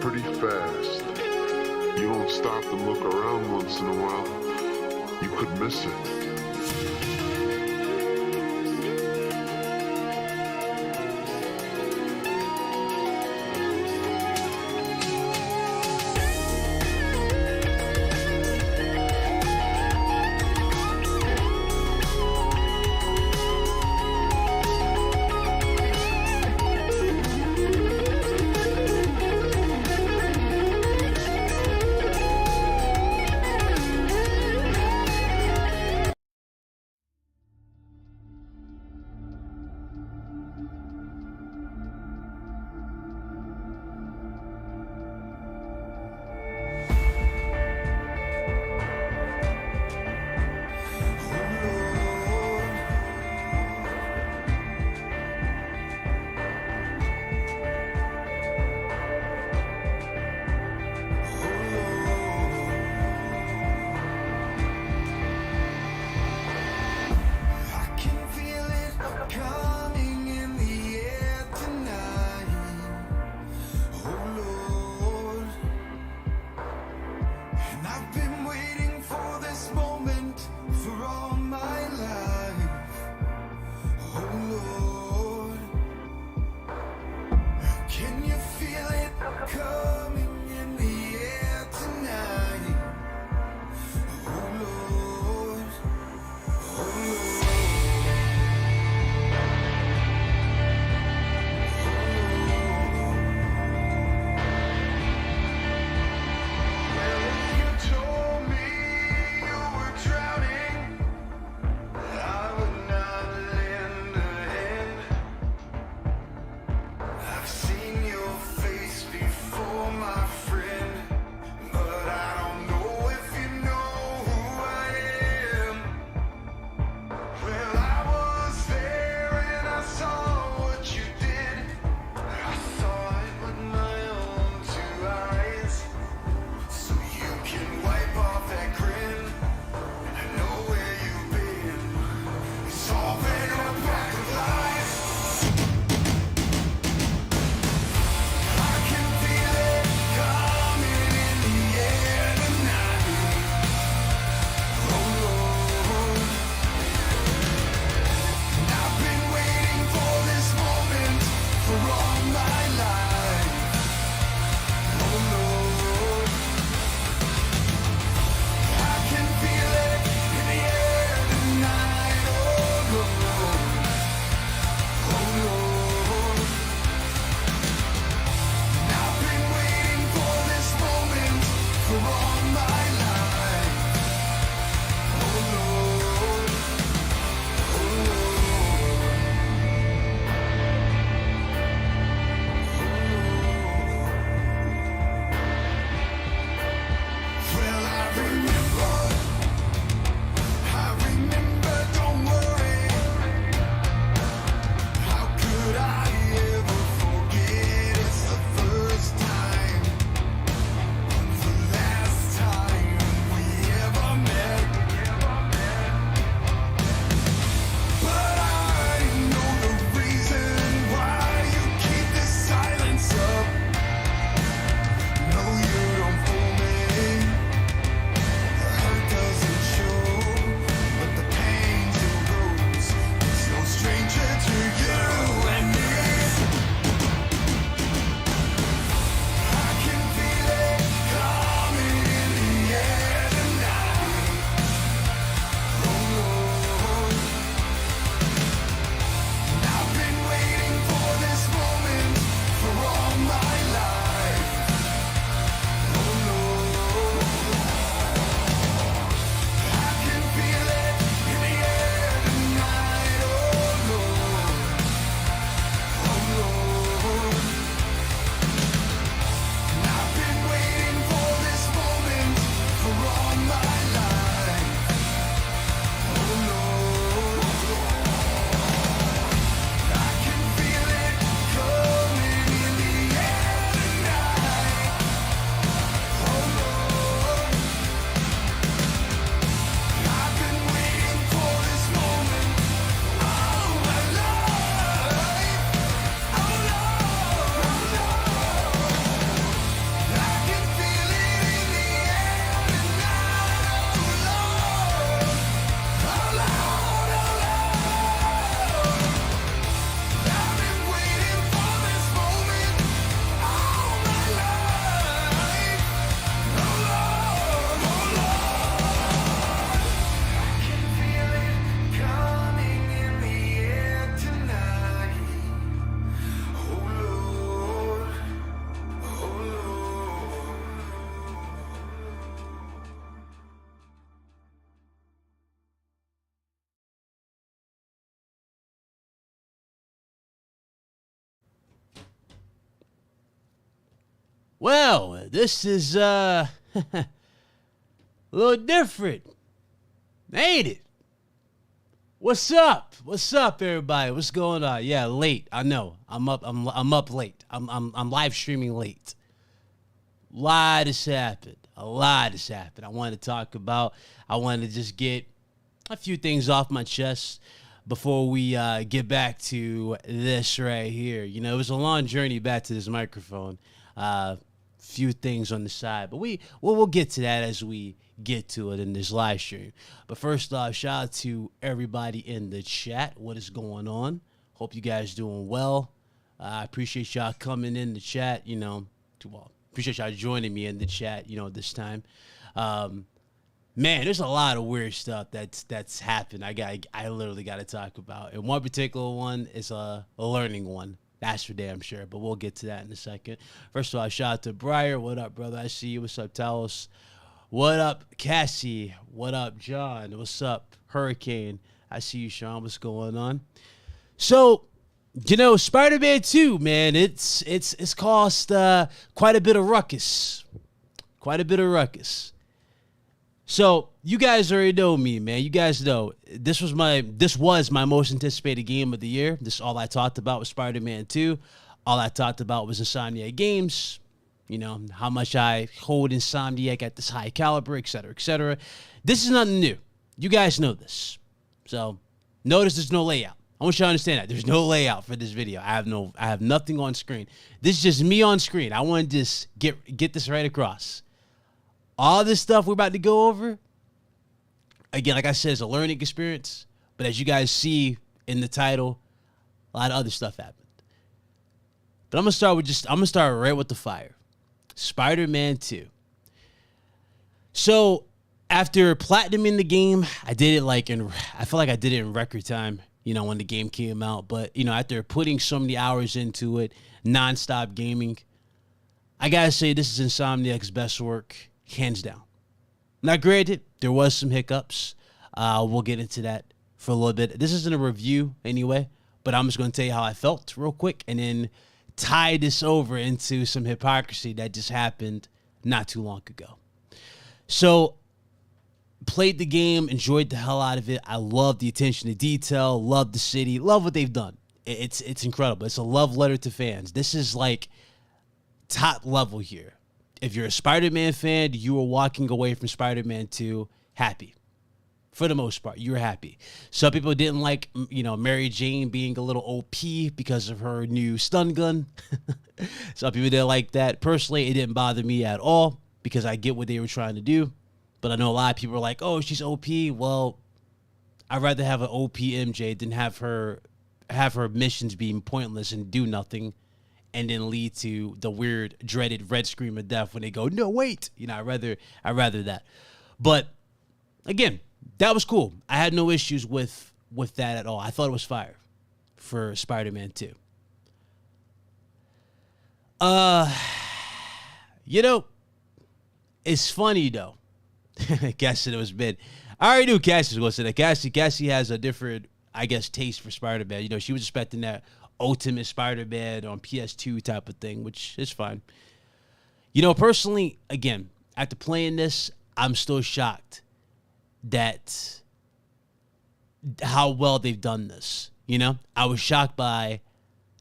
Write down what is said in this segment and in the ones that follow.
pretty fast. You don't stop and look around once in a while, you could miss it. I've seen your face before. Well, this is a little different, ain't it? What's up? What's up, everybody? What's going on? Yeah, late. I know. I'm up late. I'm live streaming late. A lot has happened. I wanted to talk about. I wanted to just get a few things off my chest before we get back to this right here. You know, it was a long journey back to this microphone. Few things on the side, but we'll get to that as we get to it in this live stream. But first off, shout out to everybody in the chat. What is going on? Hope you guys doing well. I appreciate y'all coming in the chat. You know, appreciate y'all joining me in the chat. You know, this time. Man, there's a lot of weird stuff that's happened. I literally got to talk about. And one particular one is a learning one. That's for damn sure, but we'll get to that in a second. First of all, shout out to Briar. What up, brother? I see you. What's up, Talos? What up, Cassie? What up, John? What's up, Hurricane? I see you, Sean. What's going on? So, you know, Spider-Man 2, man, it's caused quite a bit of ruckus. So you guys already know me, man. You guys know this was my most anticipated game of the year. This all I talked about was Spider-Man 2. All I talked about was Insomniac Games. You know, how much I hold Insomniac at this high caliber, et cetera, et cetera. This is nothing new. You guys know this. So notice there's no layout. I want you to understand that. There's no layout for this video. I have nothing on screen. This is just me on screen. I want to just get this right across. All this stuff we're about to go over, again, like I said, it's a learning experience. But as you guys see in the title, a lot of other stuff happened. But I'm gonna start right with the fire. Spider-Man 2. So after platinuming the game, I did it I feel like I did it in record time, you know, when the game came out. But, you know, after putting so many hours into it, nonstop gaming, I gotta say this is Insomniac's best work. Hands down. Now, granted, there was some hiccups. We'll get into that for a little bit. This isn't a review anyway, but I'm just going to tell you how I felt real quick and then tie this over into some hypocrisy that just happened not too long ago. So, played the game, enjoyed the hell out of it. I love the attention to detail, love the city, love what they've done. It's incredible. It's a love letter to fans. This is like top level here. If you're a Spider-Man fan, you are walking away from Spider-Man 2 happy. For the most part, you're happy. Some people didn't like, you know, Mary Jane being a little OP because of her new stun gun. Some people didn't like that. Personally, it didn't bother me at all because I get what they were trying to do. But I know a lot of people are like, oh, she's OP. Well, I'd rather have an OP MJ than have her missions being pointless and do nothing. And then lead to the weird, dreaded red scream of death when they go, no, wait. You know, I'd rather that. But again, that was cool. I had no issues with that at all. I thought it was fire for Spider-Man 2. You know, it's funny though. Cassie said it was mid. I already knew Cassie was going to say that. Cassie has a different, I guess, taste for Spider-Man. You know, she was expecting that Ultimate Spider-Man on PS2 type of thing, which is fine. You know, personally, again, after playing this, I'm still shocked that how well they've done this. You know, I was shocked by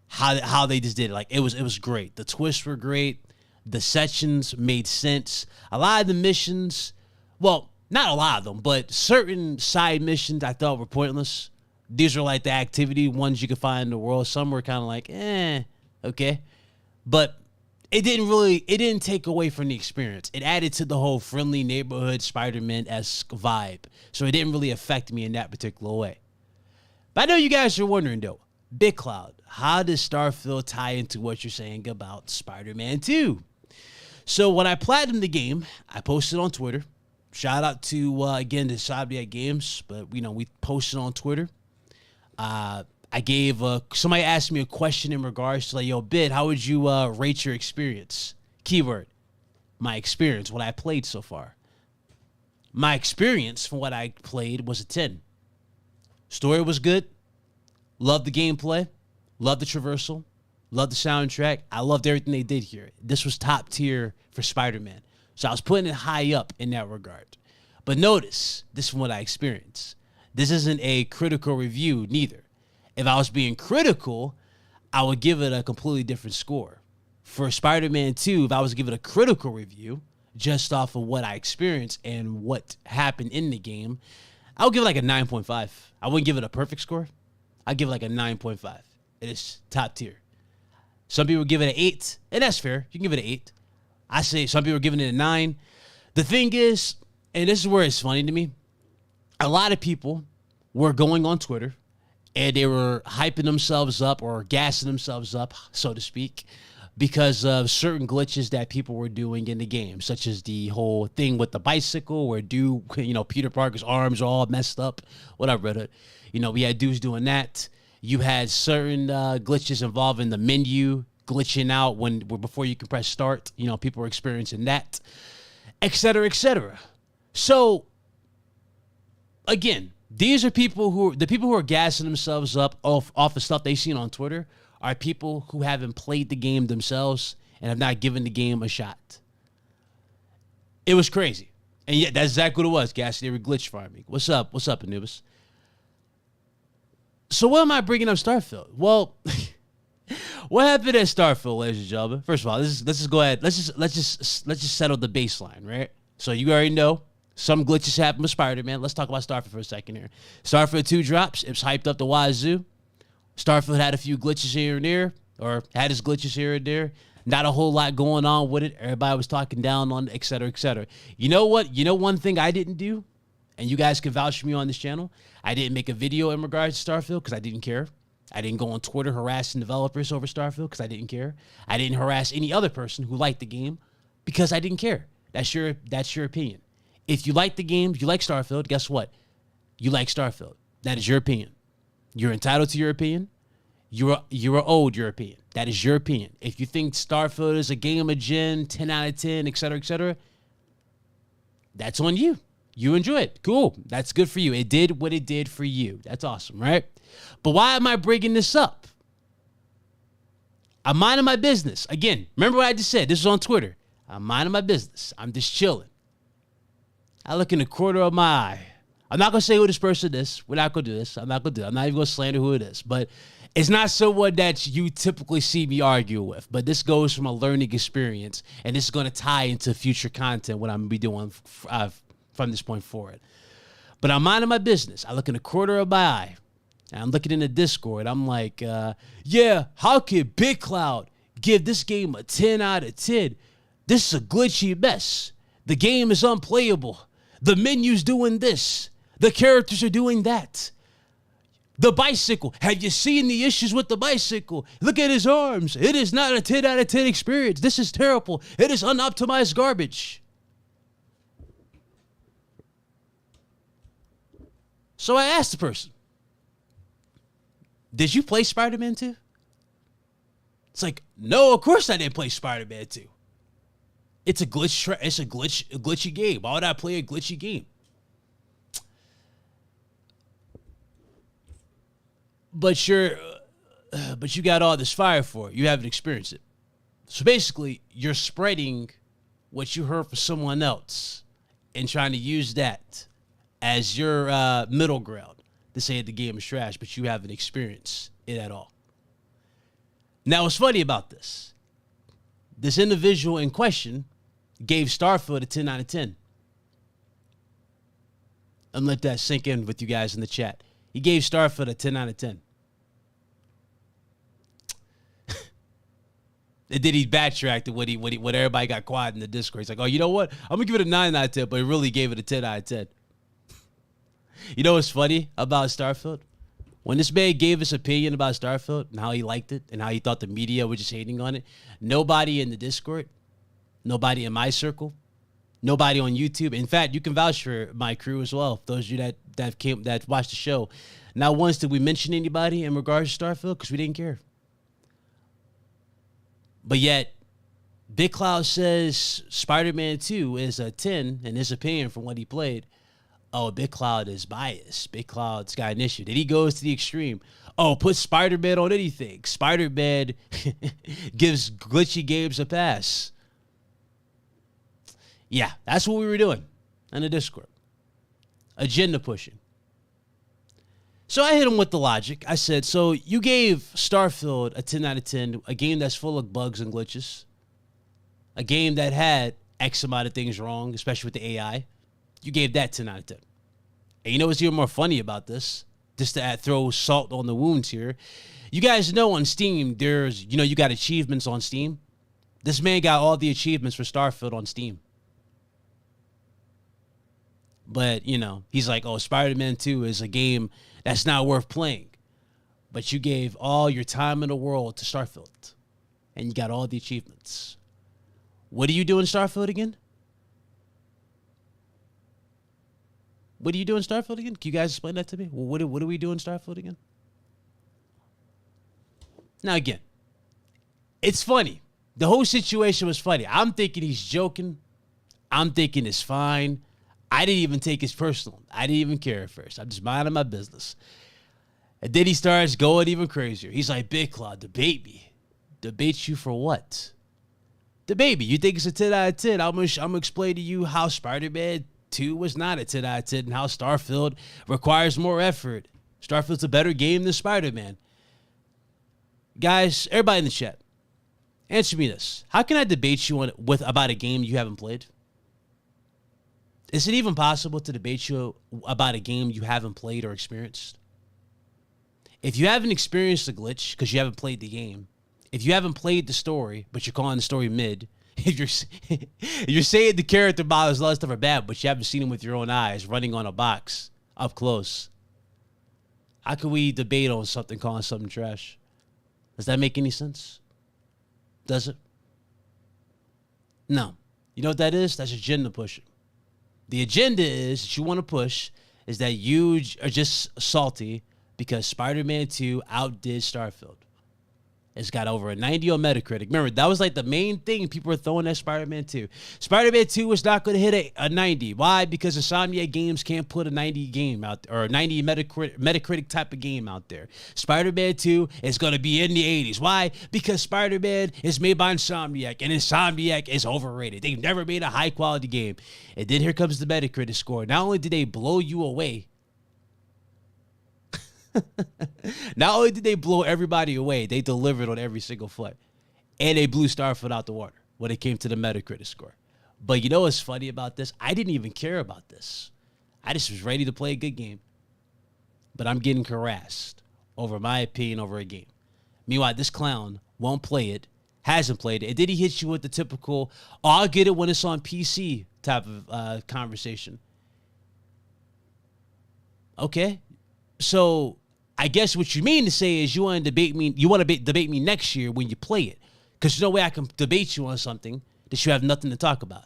how they just did it. Like it was great. The twists were great. The sections made sense. A lot of the missions, well, not a lot of them, but certain side missions I thought were pointless. These are like the activity ones you could find in the world. Some were kind of like, okay. But it didn't take away from the experience. It added to the whole friendly neighborhood Spider-Man-esque vibe. So it didn't really affect me in that particular way. But I know you guys are wondering though, Big Cloud, how does Starfield tie into what you're saying about Spider-Man 2? So when I platinumed the game, I posted on Twitter. Shout out to, again, the Insomniac Games. But, you know, we posted on Twitter. I gave somebody asked me a question in regards to like, yo, Bid, how would you rate your experience? Keyword, my experience, what I played so far. My experience from what I played was a 10. Story was good. Loved the gameplay. Loved the traversal. Love the soundtrack. I loved everything they did here. This was top tier for Spider-Man. So I was putting it high up in that regard. But notice, this is what I experienced. This isn't a critical review, neither. If I was being critical, I would give it a completely different score. For Spider-Man 2, if I was to give it a critical review, just off of what I experienced and what happened in the game, I would give it like a 9.5. I wouldn't give it a perfect score. I'd give it like a 9.5. It is top tier. Some people give it an 8, and that's fair. You can give it an 8. I say some people are giving it a 9. The thing is, and this is where it's funny to me, a lot of people were going on Twitter and they were hyping themselves up or gassing themselves up, so to speak, because of certain glitches that people were doing in the game, such as the whole thing with the bicycle where Peter Parker's arms are all messed up, whatever. We had dudes doing that. You had certain glitches involving the menu glitching out before you can press start. People were experiencing that, et cetera, et cetera. So, again, these are people who are gassing themselves up off of stuff they've seen on Twitter are people who haven't played the game themselves and have not given the game a shot. It was crazy. And yeah, that's exactly what it was, gassing. They were glitch farming. What's up? What's up, Anubis? So what am I bringing up Starfield? Well, what happened at Starfield, ladies and gentlemen? First of all, let's just go ahead. Let's just settle the baseline, right? So you already know some glitches happen with Spider-Man. Let's talk about Starfield for a second here. Starfield 2 drops. It was hyped up the wazoo. Starfield had a few glitches here and there, or had his glitches here and there. Not a whole lot going on with it. Everybody was talking down on it, et cetera, et cetera. You know what? You know one thing I didn't do, and you guys can vouch for me on this channel? I didn't make a video in regards to Starfield because I didn't care. I didn't go on Twitter harassing developers over Starfield because I didn't care. I didn't harass any other person who liked the game because I didn't care. That's your opinion. If you like the game, you like Starfield, guess what? You like Starfield. That is your opinion. You're entitled to your opinion. You are owed your opinion. That is your opinion. If you think Starfield is a game of gen, 10 out of 10, et cetera, that's on you. You enjoy it. Cool. That's good for you. It did what it did for you. That's awesome, right? But why am I bringing this up? I'm minding my business. Again, remember what I just said. This is on Twitter. I'm minding my business. I'm just chilling. I look in the corner of my eye. I'm not going to say who this person is. We're not going to do this. I'm not going to do it. I'm not even going to slander who it is. But it's not someone that you typically see me argue with. But this goes from a learning experience. And this is going to tie into future content, what I'm going to be doing from this point forward. But I'm minding my business. I look in the corner of my eye. And I'm looking in the Discord. I'm like, yeah, how could Big Cloud give this game a 10 out of 10? This is a glitchy mess. The game is unplayable. The menu's doing this. The characters are doing that. The bicycle. Have you seen the issues with the bicycle? Look at his arms. It is not a 10 out of 10 experience. This is terrible. It is unoptimized garbage. So I asked the person, did you play Spider-Man 2? It's like, no, of course I didn't play Spider-Man 2. It's a glitchy game. Why would I play a glitchy game? But you got all this fire for it. You haven't experienced it. So basically, you're spreading what you heard from someone else and trying to use that as your middle ground to say the game is trash, but you haven't experienced it at all. Now, what's funny about this? This individual in question gave Starfield a 10 out of 10. And let that sink in with you guys in the chat. He gave Starfield a 10 out of 10. And then he backtracked to what everybody got quiet in the Discord. He's like, oh, you know what? I'm going to give it a 9 out of 10, but he really gave it a 10 out of 10. You know what's funny about Starfield? When this man gave his opinion about Starfield and how he liked it and how he thought the media were just hating on it, nobody in the Discord, nobody in my circle, nobody on YouTube. In fact, you can vouch for my crew as well. Those of you that watched the show. Not once did we mention anybody in regards to Starfield because we didn't care. But yet, Big Cloud says Spider-Man 2 is a 10 in his opinion from what he played. Oh, Big Cloud is biased. Big Cloud's got an issue. Then he goes to the extreme. Oh, put Spider-Man on anything. Spider-Man gives glitchy games a pass. Yeah, that's what we were doing in the Discord. Agenda pushing. So I hit him with the logic. I said, so you gave Starfield a 10 out of 10, a game that's full of bugs and glitches, a game that had X amount of things wrong, especially with the AI. You gave that 10 out of 10. And you know what's even more funny about this? Just to throw salt on the wounds here. You guys know on Steam, there's, you got achievements on Steam. This man got all the achievements for Starfield on Steam. But, he's like, oh, Spider-Man 2 is a game that's not worth playing. But you gave all your time in the world to Starfield. And you got all the achievements. What do you do in Starfield again? What do you do in Starfield again? Can you guys explain that to me? What do we do in Starfield again? Now, again, it's funny. The whole situation was funny. I'm thinking he's joking. I'm thinking it's fine. I didn't even take his personal. I didn't even care at first. I'm just minding my business. And then he starts going even crazier. He's like, Big Claw, debate me. Debate you for what? Debate me. You think it's a 10 out of 10. I'm gonna explain to you how Spider-Man 2 was not a 10 out of 10 and how Starfield requires more effort. Starfield's a better game than Spider-Man. Guys, everybody in the chat, answer me this. How can I debate you about a game you haven't played? Is it even possible to debate you about a game you haven't played or experienced? If you haven't experienced a glitch because you haven't played the game, if you haven't played the story, but you're calling the story mid, if you're saying the character models and all that stuff are bad, but you haven't seen them with your own eyes running on a box up close, how can we debate on something calling something trash? Does that make any sense? Does it? No. You know what that is? That's agenda pushing. The agenda is that you want to push is that you are just salty because Spider-Man 2 outdid Starfield. It's got over a 90 on Metacritic. Remember, that was like the main thing people were throwing at Spider-Man 2. Spider-Man 2 was not going to hit a 90. Why? Because Insomniac Games can't put a 90 game out there, or a 90 Metacritic type of game out there. Spider-Man 2 is going to be in the 80s. Why? Because Spider-Man is made by Insomniac, and Insomniac is overrated. They've never made a high-quality game. And then here comes the Metacritic score. Not only did they blow you away, not only did they blow everybody away, they delivered on every single foot. And they blew Starfield out the water when it came to the Metacritic score. But you know what's funny about this? I didn't even care about this. I just was ready to play a good game. But I'm getting harassed over my opinion over a game. Meanwhile, this clown won't play it, hasn't played it. And then he hits you with the typical, oh, I'll get it when it's on PC type of conversation. Okay. So I guess what you mean to say is you want to debate me. You want to debate me next year when you play it, because there's no way I can debate you on something that you have nothing to talk about.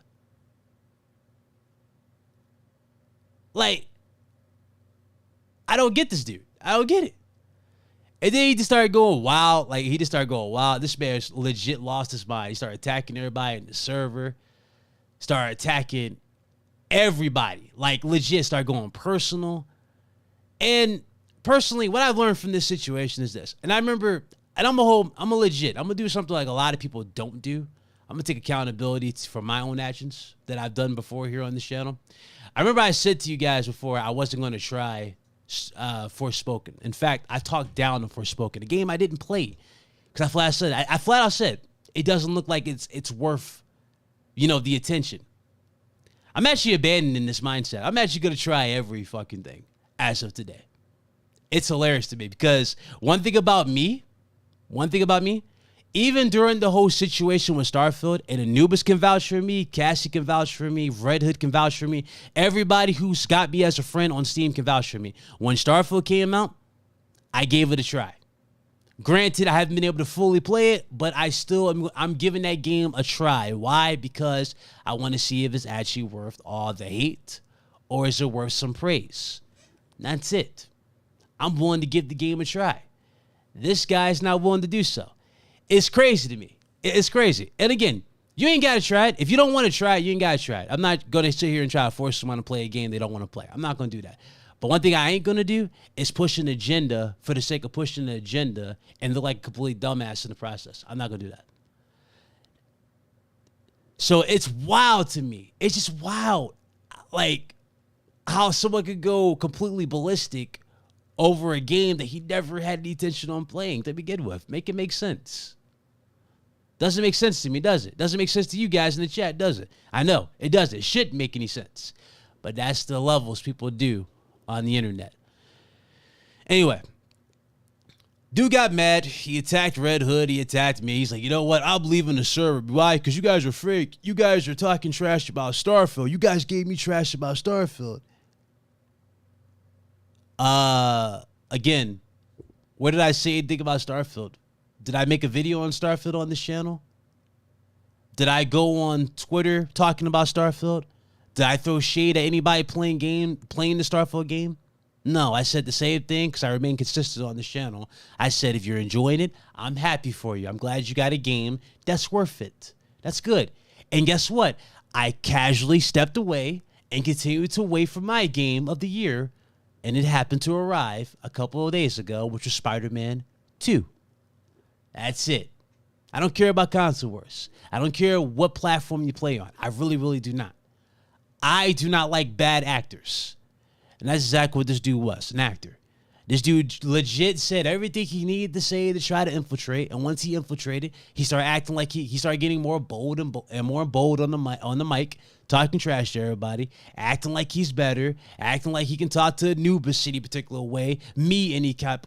Like, I don't get this dude. I don't get it. And then he just started going wild. Like, he just started going wild. This man's legit lost his mind. He started attacking everybody in the server. Started attacking everybody. Like, legit started going personal. And personally, what I've learned from this situation is this. And I remember, and I'm going to do something like a lot of people don't do. I'm going to take accountability for my own actions that I've done before here on this channel. I remember I said to you guys before I wasn't going to try Forspoken. In fact, I talked down on Forspoken, a game I didn't play. Because I flat out said, it doesn't look like it's worth, the attention. I'm actually abandoning this mindset. I'm actually going to try every fucking thing as of today. It's hilarious to me because one thing about me, even during the whole situation with Starfield, and Anubis can vouch for me, Cassie can vouch for me, Red Hood can vouch for me, everybody who's got me as a friend on Steam can vouch for me. When Starfield came out, I gave it a try. Granted, I haven't been able to fully play it, but I'm giving that game a try. Why? Because I want to see if it's actually worth all the hate or is it worth some praise. That's it. I'm willing to give the game a try. This guy's not willing to do so. It's crazy to me. It's crazy. And again, You ain't got to try it. If you don't want to try it, you ain't got to try it. I'm not going to sit here and try to force someone to play a game they don't want to play. I'm not going to do that. But one thing I ain't going to do is push an agenda for the sake of pushing an agenda and look like a complete dumbass in the process. I'm not going to do that. So it's wild to me. It's just wild. Like how someone could go completely ballistic over a game that he never had the intention on playing to begin with. Make it make sense. Doesn't make sense to me, does it? Doesn't make sense to you guys in the chat, does it? I know, it doesn't. It shouldn't make any sense. But that's the levels people do on the internet. Anyway, dude got mad. He attacked Red Hood. He attacked me. He's like, you know what? I'm leaving the server. Why? Because you guys are fake. You guys are talking trash about Starfield. You guys gave me trash about Starfield. Again, what did I say anything about Starfield? Did I make a video on Starfield on this channel? Did I go on Twitter talking about Starfield? Did I throw shade at anybody playing the Starfield game? No, I said the same thing because I remain consistent on this channel. I said, if you're enjoying it, I'm happy for you. I'm glad you got a game that's worth it. That's good. And guess what? I casually stepped away and continued to wait for my game of the year, and it happened to arrive a couple of days ago, which was Spider-Man 2. That's it. I don't care about console wars. I don't care what platform you play on. I really, really do not. I do not like bad actors. And that's exactly what this dude was, an actor. This dude legit said everything he needed to say to try to infiltrate. And once he infiltrated, he started acting like he started getting more bold and more bold on the mic, talking trash to everybody, acting like he's better, acting like he can talk to Anubis any particular way, me any type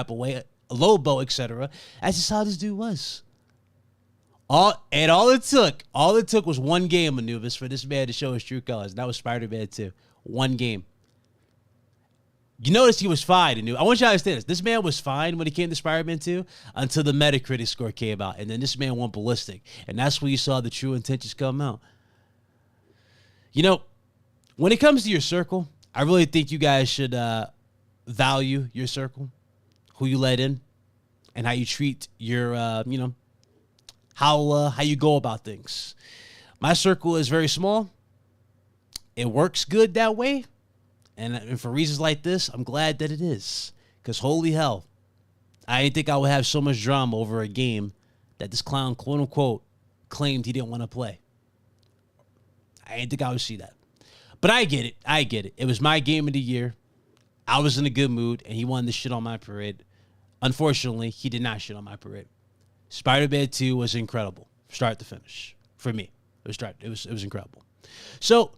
of way, Lobo, etc. That's just how this dude was. All it took was one game, Anubis, for this man to show his true colors. And that was Spider-Man 2. One game. You notice he was fine. I want you to understand this. This man was fine when he came to Spider-Man 2 until the Metacritic score came out. And then this man went ballistic. And that's where you saw the true intentions come out. You know, when it comes to your circle, I really think you guys should value your circle, who you let in, and how you treat your, how you go about things. My circle is very small. It works good that way. And for reasons like this, I'm glad that it is. Because holy hell, I didn't think I would have so much drama over a game that this clown, quote unquote, claimed he didn't want to play. I didn't think I would see that. But I get it. It was my game of the year. I was in a good mood, and he wanted to shit on my parade. Unfortunately, he did not shit on my parade. Spider-Man 2 was incredible, start to finish, for me. It was incredible. So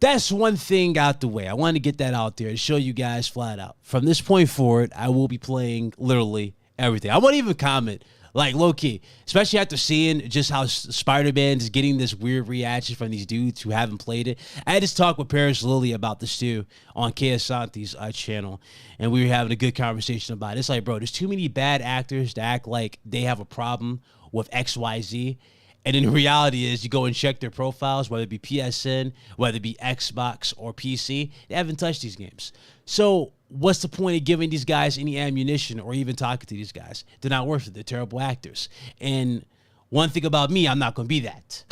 that's one thing out the way. I wanted to get that out there to show you guys flat out. From this point forward, I will be playing literally everything. I won't even comment, like low-key, especially after seeing just how Spider-Man is getting this weird reaction from these dudes who haven't played it. I had this talk with Paris Lilly about this too on Keasante's channel, and we were having a good conversation about it. It's like, bro, there's too many bad actors to act like they have a problem with XYZ. And in reality is you go and check their profiles, whether it be PSN, whether it be Xbox or PC, they haven't touched these games. So what's the point of giving these guys any ammunition or even talking to these guys? They're not worth it. They're terrible actors. And one thing about me, I'm not going to be that.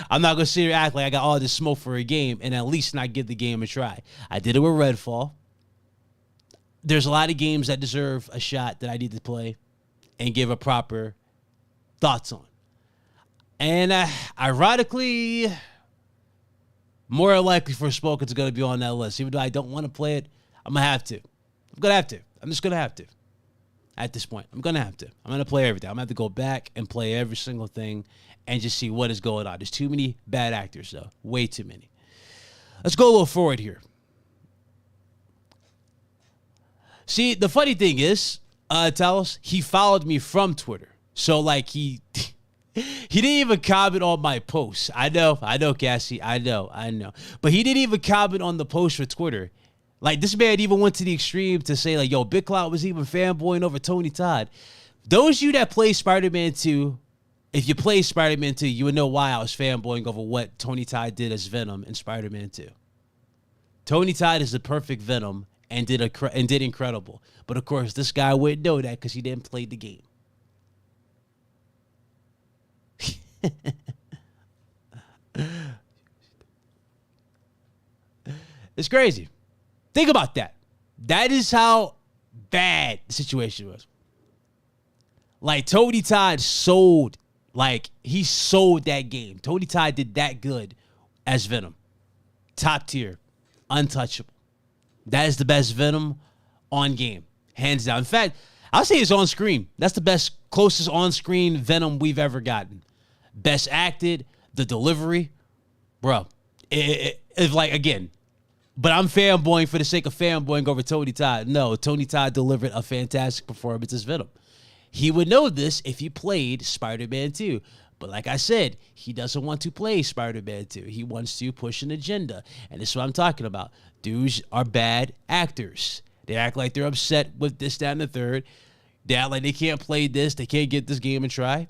I'm not going to sit here and act like I got all this smoke for a game and at least not give the game a try. I did it with Redfall. There's a lot of games that deserve a shot that I need to play and give a proper thoughts on. And ironically, more likely Forspoken is going to be on that list. Even though I don't want to play it, I'm going to have to. I'm just going to have to. At this point, I'm going to have to. I'm going to play everything. I'm going to have to go back and play every single thing and just see what is going on. There's too many bad actors, though. Way too many. Let's go a little forward here. See, the funny thing is, Talos, he followed me from Twitter. So, like, he didn't even comment on my posts. I know, Cassie. I know. But he didn't even comment on the post for Twitter. Like, this man even went to the extreme to say, like, yo, Big Cloud was even fanboying over Tony Todd. Those of you that play Spider-Man 2, if you play Spider-Man 2, you would know why I was fanboying over what Tony Todd did as Venom in Spider-Man 2. Tony Todd is the perfect Venom and did incredible. But, of course, this guy wouldn't know that because he didn't play the game. It's crazy. Think about that. That is how bad the situation was. Like, Tony Todd sold, he sold that game. Tony Todd did that good as Venom. Top tier. Untouchable. That is the best Venom on game. Hands down. In fact, I'll say it's on screen. That's the best, closest on-screen Venom we've ever gotten. Best acted, the delivery. Bro, it's like, again, but I'm fanboying for the sake of fanboying over Tony Todd. No, Tony Todd delivered a fantastic performance as Venom. He would know this if he played Spider-Man 2. But like I said, he doesn't want to play Spider-Man 2. He wants to push an agenda. And this is what I'm talking about. Dudes are bad actors. They act like they're upset with this, that, and the third. They act like they can't play this. They can't get this game and try.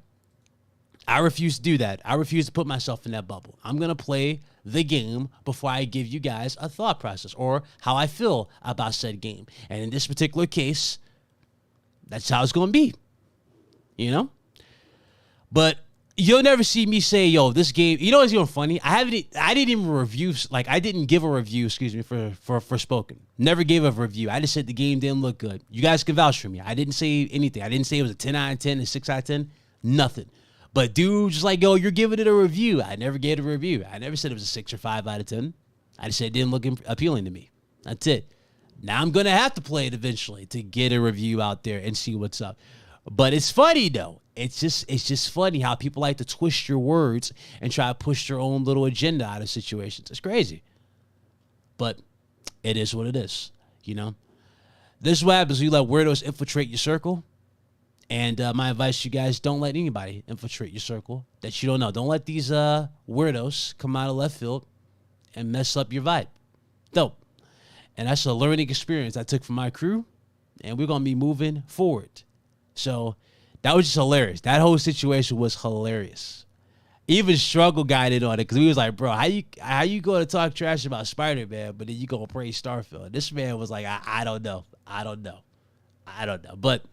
I refuse to do that. I refuse to put myself in that bubble. I'm going to play the game before I give you guys a thought process or how I feel about said game. And in this particular case, that's how it's going to be. You know? But you'll never see me say, yo, this game, you know what's even funny? I didn't even review, I didn't give a review, for Spoken. Never gave a review. I just said the game didn't look good. You guys can vouch for me. I didn't say anything. I didn't say it was a 10 out of 10, a 6 out of 10. Nothing. But dude, just like, yo, you're giving it a review. I never gave it a review. I never said it was a 6 or 5 out of 10. I just said it didn't look appealing to me. That's it. Now I'm going to have to play it eventually to get a review out there and see what's up. But it's funny, though. It's just funny how people like to twist your words and try to push their own little agenda out of situations. It's crazy. But it is what it is, you know? This is what happens when you let weirdos infiltrate your circle. And my advice to you guys, don't let anybody infiltrate your circle that you don't know. Don't let these weirdos come out of left field and mess up your vibe. Dope. And that's a learning experience I took from my crew. And we're going to be moving forward. So that was just hilarious. That whole situation was hilarious. Even Struggle guided on it because he was like, bro, how you going to talk trash about Spider-Man, but then you going to praise Starfield? This man was like, I don't know. But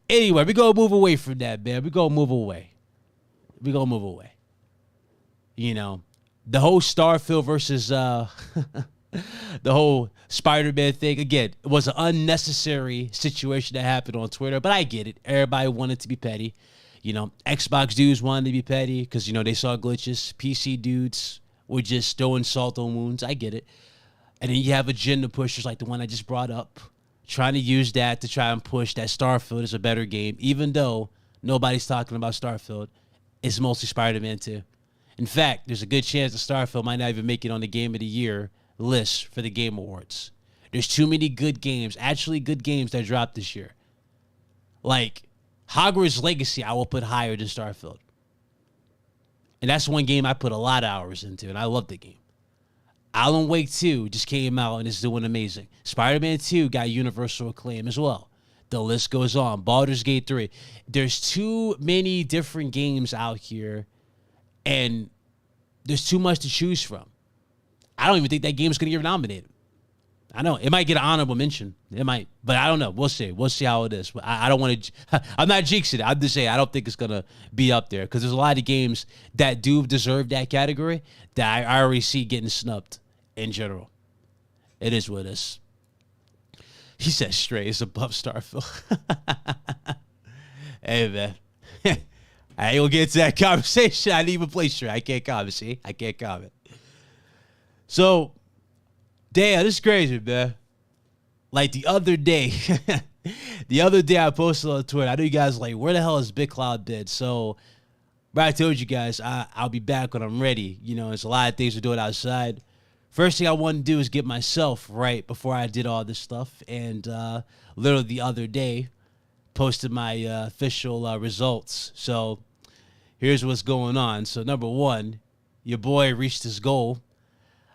anyway, we're going to move away from that, man. We're going to move away. You know, the whole Starfield versus the whole Spider-Man thing, again, it was an unnecessary situation that happened on Twitter, but I get it. Everybody wanted to be petty. You know, Xbox dudes wanted to be petty because, you know, they saw glitches. PC dudes were just throwing salt on wounds. I get it. And then you have agenda pushers like the one I just brought up, trying to use that to try and push that Starfield is a better game, even though nobody's talking about Starfield. It's mostly Spider-Man 2. In fact, there's a good chance that Starfield might not even make it on the Game of the Year list for the Game Awards. There's too many good games, actually good games that dropped this year. Like Hogwarts Legacy, I will put higher than Starfield. And that's one game I put a lot of hours into, and I love the game. Alan Wake 2 just came out and is doing amazing. Spider-Man 2 got universal acclaim as well. The list goes on. Baldur's Gate 3. There's too many different games out here, and there's too much to choose from. I don't even think that game's going to get nominated. I know. It might get an honorable mention. It might. But I don't know. We'll see. We'll see how it is. I don't want to. I'm not jinxing it. I'm just saying I don't think it's going to be up there because there's a lot of games that do deserve that category that I already see getting snubbed in general. It is what it is. He said Stray is above Starfield. Hey, man. I ain't going to get into that conversation. I didn't even play Stray. I can't comment. See? I can't comment. So, damn, this is crazy, man. Like the other day, I posted on Twitter. I know you guys are like, where the hell is Big Cloud been? So, but I told you guys I'll be back when I'm ready. You know, there's a lot of things we're doing outside. First thing I wanted to do is get myself right before I did all this stuff. And literally the other day, posted my official results. So, here's what's going on. So, number one, your boy reached his goal.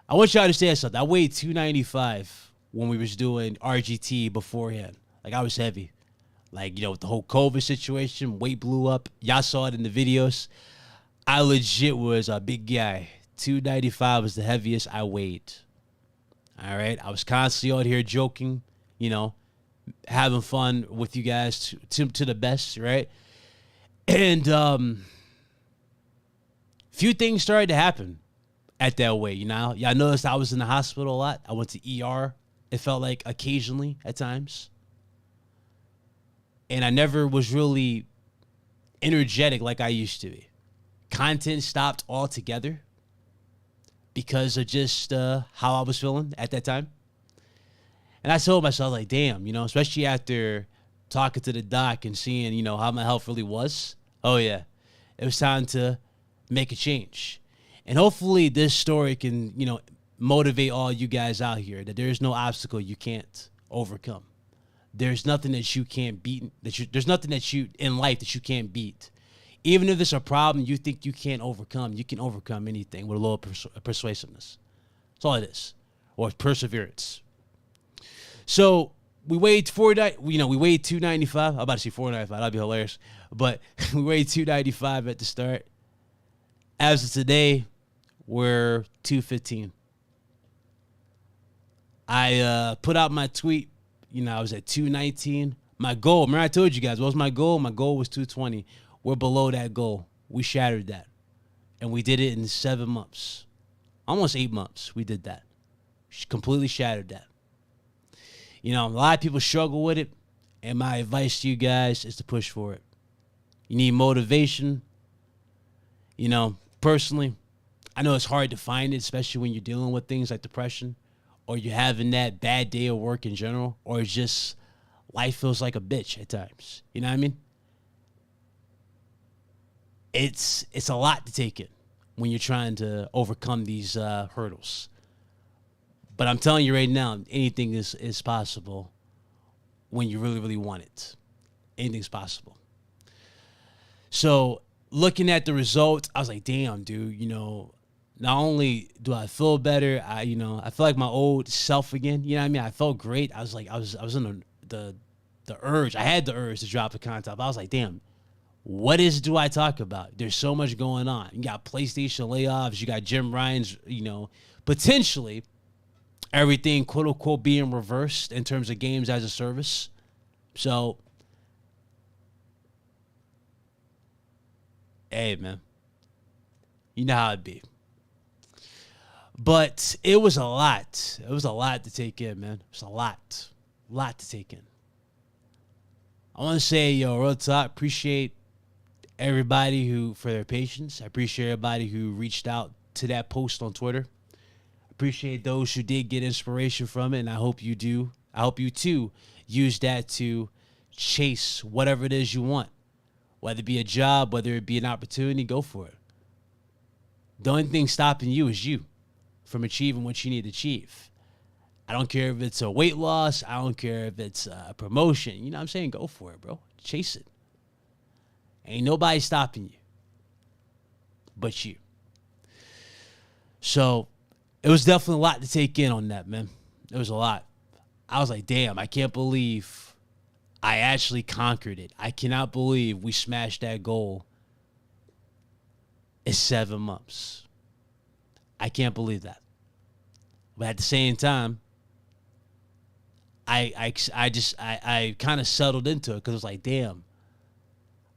I want you to understand something. I weighed 295 when we was doing RGT beforehand. Like, I was heavy. Like, you know, with the whole COVID situation, weight blew up. Y'all saw it in the videos. I legit was a big guy. 295 was the heaviest I weighed. All right? I was constantly out here joking, you know, having fun with you guys to the best, right? And few things started to happen at that weight. You know, y'all noticed I was in the hospital a lot. I went to ER. It felt like occasionally at times. And I never was really energetic like I used to be. Content stopped altogether because of just how I was feeling at that time. And I told myself, like, damn, you know, especially after talking to the doc and seeing, you know, how my health really was. Oh, yeah. It was time to make a change. And hopefully this story can, you know, motivate all you guys out here that there's no obstacle you can't overcome. There's nothing that you can't beat. There's nothing that you in life that you can't beat. Even if it's a problem you think you can't overcome, you can overcome anything with a little persuasiveness. That's all it is, or perseverance. So we weighed 295. I'm about to say 495. That'd be hilarious. But we weighed 295 at the start. As of today, we're 215. I put out my tweet. You know, I was at 219. My goal, remember I told you guys, what was my goal? My goal was 220. We're below that goal. We shattered that. And we did it in 7 months. Almost 8 months, we did that. Completely shattered that. You know, a lot of people struggle with it. And my advice to you guys is to push for it. You need motivation. You know, personally, I know it's hard to find it, especially when you're dealing with things like depression, or you're having that bad day of work in general, or it's just life feels like a bitch at times. You know what I mean? It's a lot to take in when you're trying to overcome these hurdles. But I'm telling you right now, anything is possible when you really, really want it. Anything's possible. So looking at the results, I was like, damn, dude, you know, not only do I feel better, I feel like my old self again. You know what I mean? I felt great. I was in the urge. I had the urge to drop the content. I was like, damn, what do I talk about? There's so much going on. You got PlayStation layoffs. You got Jim Ryan's, you know, potentially everything, quote unquote, being reversed in terms of games as a service. So, hey, man, you know how it be. But it was a lot. It was a lot to take in, man. It was a lot to take in. I want to say, yo, real talk, appreciate everybody for their patience. I appreciate everybody who reached out to that post on Twitter. Appreciate those who did get inspiration from it, and I hope you do. I hope you, too, use that to chase whatever it is you want. Whether it be a job, whether it be an opportunity, go for it. The only thing stopping you is you from achieving what you need to achieve. I don't care if it's a weight loss. I don't care if it's a promotion. You know what I'm saying? Go for it, bro. Chase it. Ain't nobody stopping you but you. So it was definitely a lot to take in on that, man. It was a lot. I was like, damn, I can't believe I actually conquered it. I cannot believe we smashed that goal in 7 months. I can't believe that. But at the same time, I kind of settled into it because it was like, damn.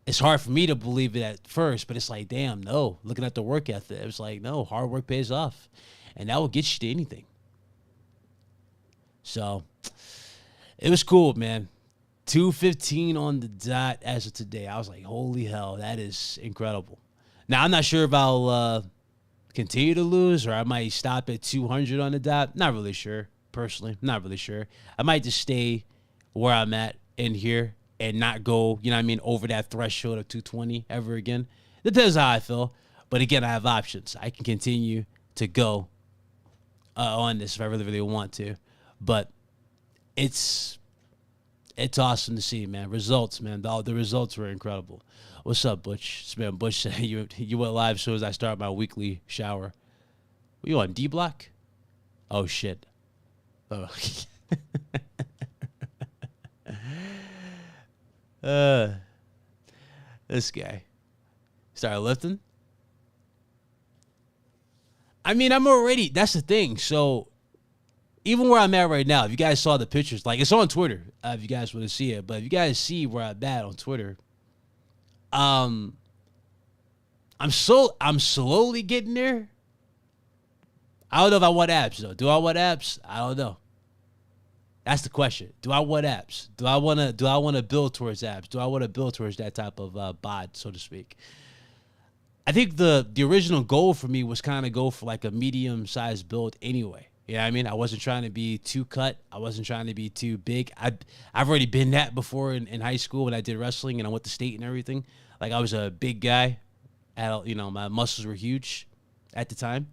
It's hard for me to believe it at first, but it's like, damn, no. Looking at the work ethic, it was like, no, hard work pays off. And that will get you to anything. So, it was cool, man. 2:15 on the dot as of today. I was like, holy hell, that is incredible. Now, I'm not sure if I'll continue to lose or I might stop at 200 on the dot. Not really sure, personally. Not really sure. I might just stay where I'm at in here and not go, you know what I mean, over that threshold of 220 ever again. Depends how I feel. But again, I have options. I can continue to go on this if I really, really want to. But it's awesome to see, man. Results, man. The results were incredible. What's up, Butch? It's been Butch. You went live as soon as I start my weekly shower. Were you on D Block? Oh, shit. Oh. This guy started lifting. I mean, that's the thing. So even where I'm at right now, if you guys saw the pictures, like it's on Twitter, if you guys want to see it, but if you guys see where I'm at on Twitter, I'm I'm slowly getting there. I don't know if I want abs though. Do I want abs? I don't know. That's the question. Do I want abs? Do I want to build towards abs? Do I want to build towards that type of bod, so to speak? I think the original goal for me was kind of go for like a medium-sized build anyway. You know what I mean? I wasn't trying to be too cut. I wasn't trying to be too big. I've already been that before in high school when I did wrestling and I went to state and everything. Like I was a big guy. My muscles were huge at the time.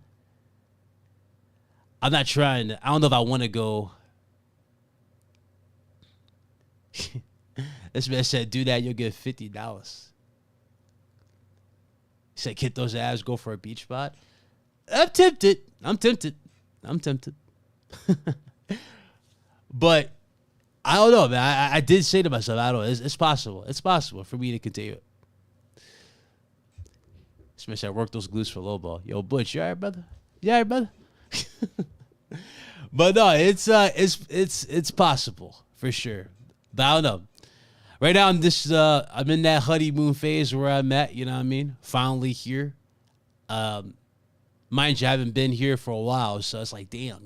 I don't know if I want to go. This man said, do that, you'll get $50. He said, get those abs, go for a beach spot. I'm tempted. But I don't know, man. I did say to myself, I don't know. It's possible. It's possible for me to continue it. This man said, work those glutes for low ball. Yo, Butch, you all right, brother? You all right, brother? But no, it's possible for sure. But I don't know. Right now, I'm in that honeymoon phase where I'm at. You know what I mean? Finally here. Mind you, I haven't been here for a while, so it's like, damn,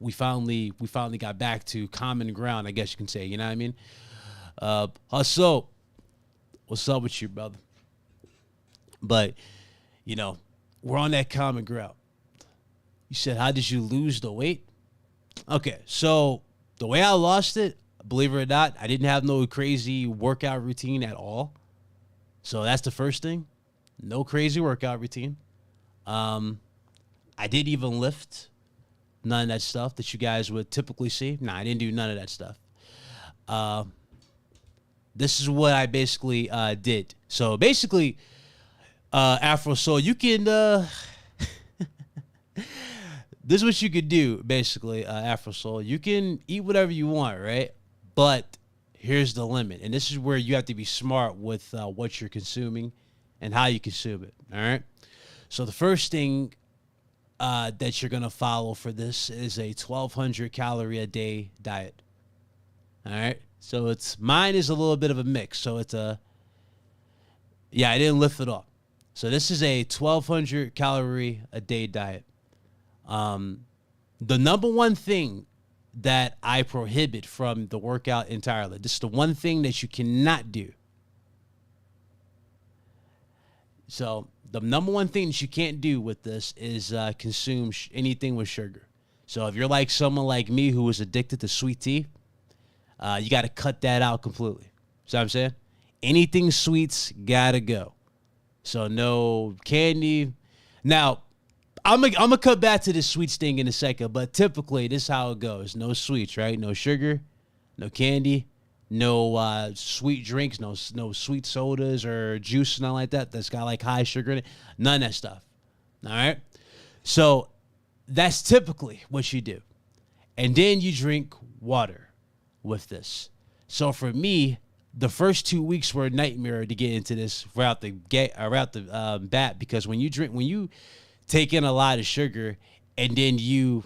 we finally got back to common ground, I guess you can say. You know what I mean? So, what's up with you, brother? But we're on that common ground. You said, how did you lose the weight? Okay, so the way I lost it, believe it or not, I didn't have no crazy workout routine at all. So that's the first thing. No crazy workout routine. I didn't even lift. None of that stuff that you guys would typically see. Nah, I didn't do none of that stuff. This is what I basically did. So basically, Afro Soul, you can... This is what you could do, basically, Afro Soul. You can eat whatever you want, right? But here's the limit. And this is where you have to be smart with what you're consuming and how you consume it, all right? So the first thing that you're going to follow for this is a 1,200 calorie a day diet, all right? So mine is a little bit of a mix. So I didn't lift it off. So this is a 1,200 calorie a day diet. The number one thing that I prohibit from the workout entirely, this is the one thing that you cannot do. So the number one thing that you can't do with this is consume anything with sugar. So if you're like someone like me who is addicted to sweet tea, you got to cut that out completely. See what I'm saying? Anything sweets gotta go. So no candy. Now, I'm gonna cut back to this sweets thing in a second, but typically this is how it goes. No sweets, right? No sugar, no candy, no sweet drinks, no sweet sodas or juice, nothing like that that's got like high sugar in it. None of that stuff. All right? So that's typically what you do. And then you drink water with this. So for me, the first 2 weeks were a nightmare to get into this right out the bat, because when you take in a lot of sugar and then you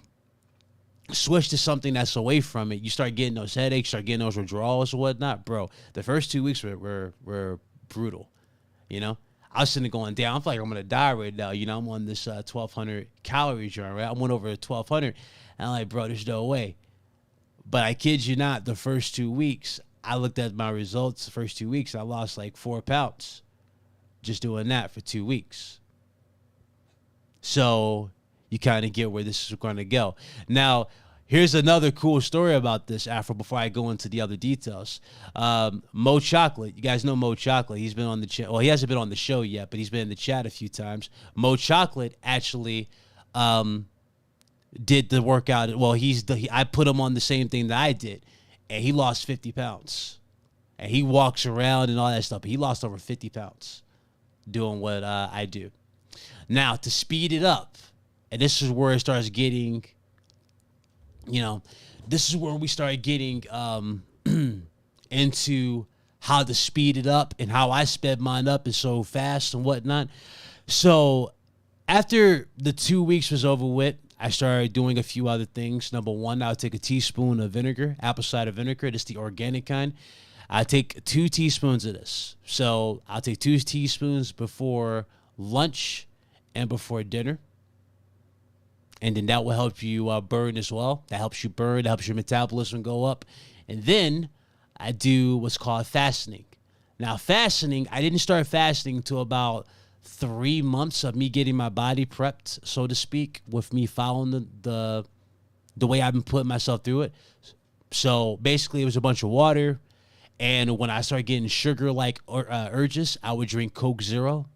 switch to something that's away from it, you start getting those headaches, start getting those withdrawals or whatnot, bro. The first 2 weeks were brutal. I was sitting there going down. I feel like I'm gonna die right now. I'm on this 1,200 calorie journey, right? I went over 1,200, and I'm like, bro, there's no way. But I kid you not, the first 2 weeks, I looked at my results. The first 2 weeks, I lost like 4 pounds just doing that for 2 weeks. So you kind of get where this is going to go. Now, here's another cool story about this, Afro, before I go into the other details. Mo Chocolate, you guys know Mo Chocolate. He's been on the chat. Well, he hasn't been on the show yet, but he's been in the chat a few times. Mo Chocolate actually did the workout. Well, I put him on the same thing that I did, and he lost 50 pounds. And he walks around and all that stuff, but he lost over 50 pounds doing what I do. Now, to speed it up, and this is where it starts getting, this is where we start getting into how to speed it up and how I sped mine up and so fast and whatnot. So after the 2 weeks was over with, I started doing a few other things. Number one, I would take a teaspoon of vinegar, apple cider vinegar. This is the organic kind. I take 2 teaspoons of this. So I'll take 2 teaspoons before lunch, and before dinner. And then that will help you burn as well. That helps you burn. That helps your metabolism go up. And then I do what's called fasting. Now, fasting, I didn't start fasting until about 3 months of me getting my body prepped, so to speak, with me following the way I've been putting myself through it. So basically, it was a bunch of water. And when I started getting sugar-like urges, I would drink Coke Zero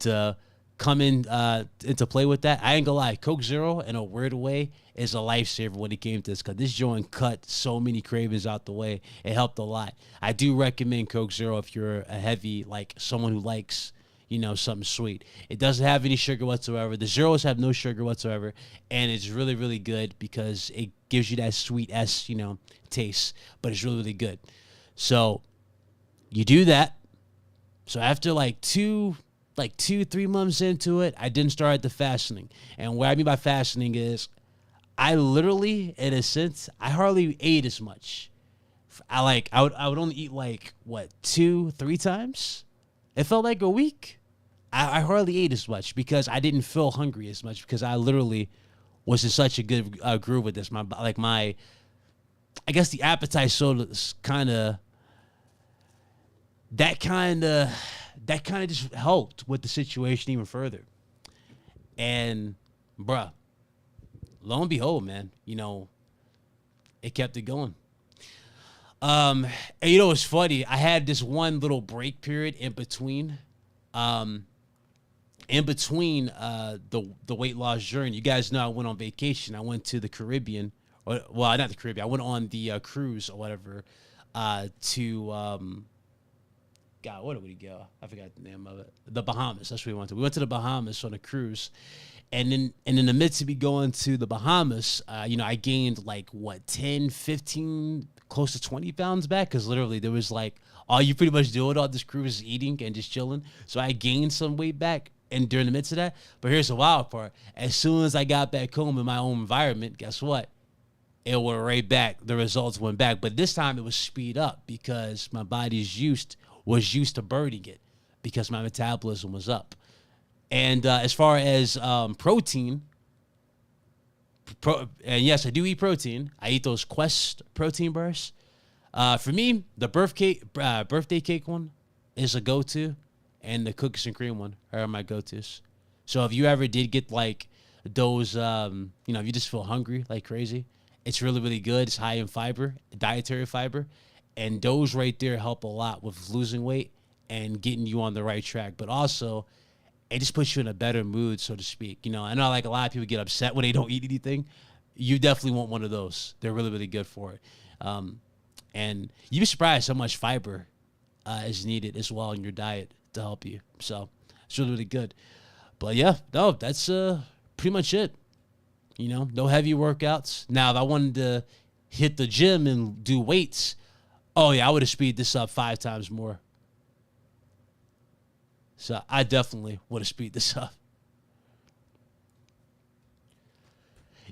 to come into play with that. I ain't gonna lie, Coke Zero, in a weird way, is a lifesaver when it came to this, because this joint cut so many cravings out the way. It helped a lot. I do recommend Coke Zero if you're a heavy, like someone who likes, something sweet. It doesn't have any sugar whatsoever. The Zeros have no sugar whatsoever, and it's really, really good because it gives you that sweet taste, but it's really, really good. So you do that. So after like 2-3 months into it, I didn't start the fasting. And what I mean by fasting is I literally, in a sense, I hardly ate as much. I would only eat 2-3 times. It felt like a week. I hardly ate as much because I didn't feel hungry as much, because I literally was in such a good groove with this. I guess the appetite soda kind of just helped with the situation even further. And bruh, lo and behold, man, it kept it going. And it's funny, I had this one little break period in between the weight loss journey. You guys know I went on vacation. I went to the Caribbean, well, not the Caribbean. I went on the cruise or whatever to God, where did we go? I forgot the name of it. The Bahamas. That's where we went to. We went to the Bahamas on a cruise. And in the midst of me going to the Bahamas, I gained 10, 15, close to 20 pounds back, because literally there was all you pretty much doing on this cruise is eating and just chilling. So I gained some weight back and during the midst of that. But here's the wild part. As soon as I got back home in my own environment, guess what? It went right back. The results went back. But this time it was speed up because my body's was used to burning it because my metabolism was up. And as far as protein, and yes, I do eat protein. I eat those Quest protein bars. For me, the birthday cake one is a go-to, and the cookies and cream one are my go-tos. So if you ever did get those, if you just feel hungry like crazy, it's really, really good. It's high in fiber, dietary fiber. And those right there help a lot with losing weight and getting you on the right track. But also, it just puts you in a better mood, so to speak. I know a lot of people get upset when they don't eat anything. You definitely want one of those. They're really, really good for it. And you'd be surprised how much fiber is needed as well in your diet to help you. So it's really, really good. But yeah, no, that's pretty much it. No heavy workouts. Now, if I wanted to hit the gym and do weights, oh, yeah, I would have speeded this up 5 times more. So I definitely would have speeded this up.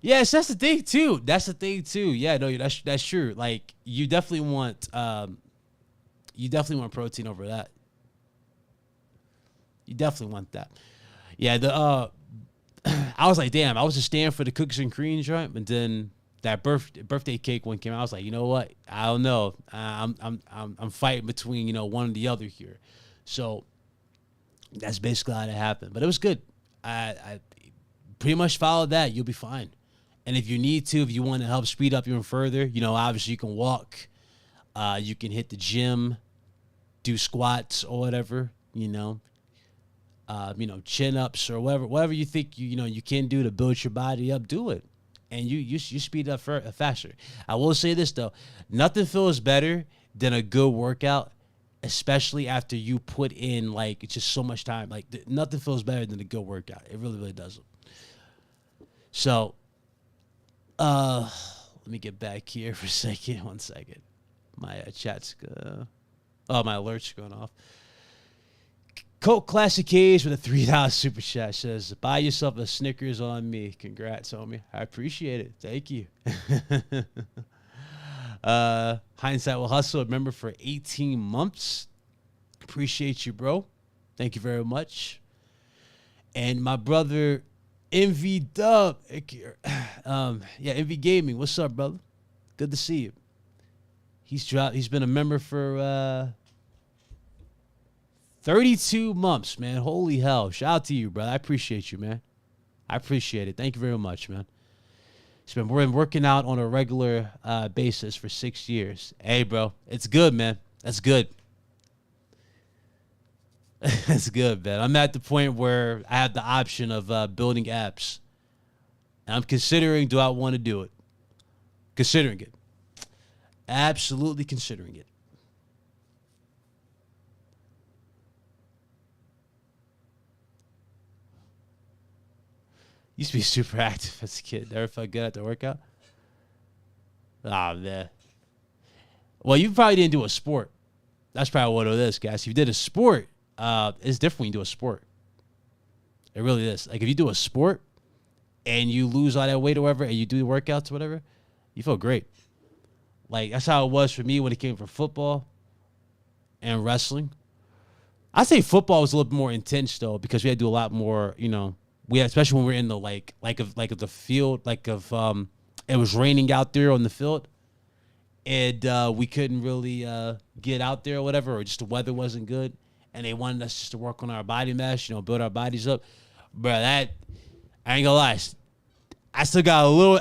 Yes, that's the thing, too. Yeah, no, that's true. You definitely want protein over that. You definitely want that. Yeah, I was like, damn, I was just staying for the cookies and cream joint, but then that birthday cake one came out. I was like, you know what? I don't know. I'm fighting between one and the other here. So that's basically how it happened. But it was good. I pretty much followed that. You'll be fine. And if you need to, if you want to help speed up even further, obviously you can walk. You can hit the gym, do squats or whatever. Chin ups or whatever you think you can do to build your body up. Do it. And you speed up faster. I will say this, though. Nothing feels better than a good workout, especially after you put in, just so much time. Nothing feels better than a good workout. It really, really doesn't. So, let me get back here for a second. 1 second. My chat's my alert's going off. Coke Classic Cage with a $3 super chat says, buy yourself a Snickers on me. Congrats, homie. I appreciate it. Thank you. Hindsight will hustle. A member for 18 months. Appreciate you, bro. Thank you very much. And my brother, MV Dub, MV Gaming. What's up, brother? Good to see you. He's been a member for 32 months, man. Holy hell. Shout out to you, brother. I appreciate you, man. I appreciate it. Thank you very much, man. He's been working out on a regular basis for 6 years. Hey, bro. It's good, man. That's good. That's good, man. I'm at the point where I have the option of building apps. And I'm considering, do I want to do it? Considering it. Absolutely considering it. Used to be super active as a kid. Never felt good at the workout. Ah, man. Well, you probably didn't do a sport. That's probably what it is, guys. If you did a sport, it's different when you do a sport. It really is. Like, if you do a sport and you lose all that weight or whatever, and you do workouts or whatever, you feel great. Like, that's how it was for me when it came from football and wrestling. I say football was a little bit more intense, though, because we had to do a lot more, especially when we're in the like of the field, it was raining out there on the field, and we couldn't really get out there or whatever, or just the weather wasn't good, and they wanted us just to work on our body mass, build our bodies up. Bro, that I ain't gonna lie, I still got a little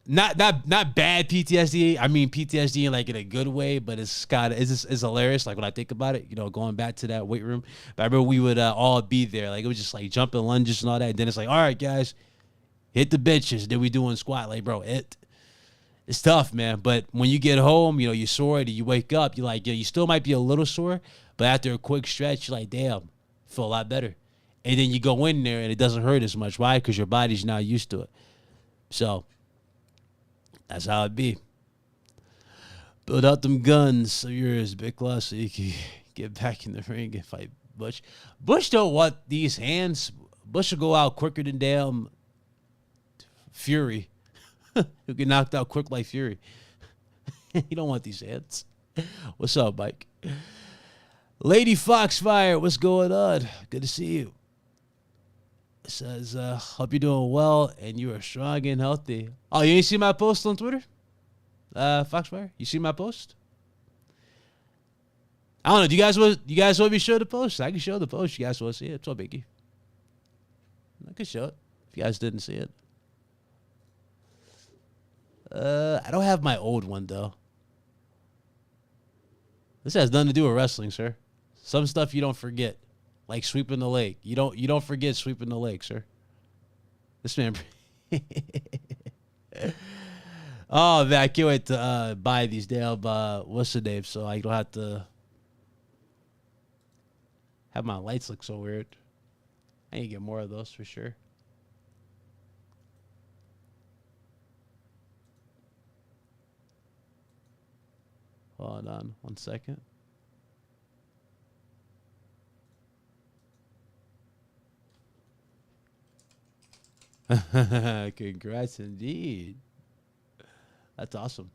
not bad PTSD. I mean PTSD in a good way, but it's hilarious. Like when I think about it, going back to that weight room. But I remember we would all be there. Like it was just like jumping lunges and all that. And then it's like, all right, guys, hit the benches. Then we doing squat. Like, bro, it's tough, man. But when you get home, you're sore and you wake up, you're like, you still might be a little sore, but after a quick stretch, you're like, damn, feel a lot better. And then you go in there and it doesn't hurt as much. Why? Because your body's now used to it. So that's how it be. Build out them guns of yours, Big Claw, so you can get back in the ring and fight Bush. Bush don't want these hands. Bush will go out quicker than damn Fury. Who get knocked out quick like Fury. You don't want these hands. What's up, Mike? Lady Foxfire, what's going on? Good to see you. It says, hope you're doing well and you are strong and healthy. Oh, you ain't see my post on Twitter? Foxfire, you see my post? I don't know. Do you guys want me to show the post? I can show the post. You guys want to see it? It's all biggie. I can show it if you guys didn't see it. I don't have my old one though. This has nothing to do with wrestling, sir. Some stuff you don't forget. Like sweeping the leg. You don't forget sweeping the leg, sir. This man. Oh man, I can't wait to buy these damn what's the name, so I don't have to have my lights look so weird. I need to get more of those for sure. Hold on 1 second. Congrats indeed. That's awesome.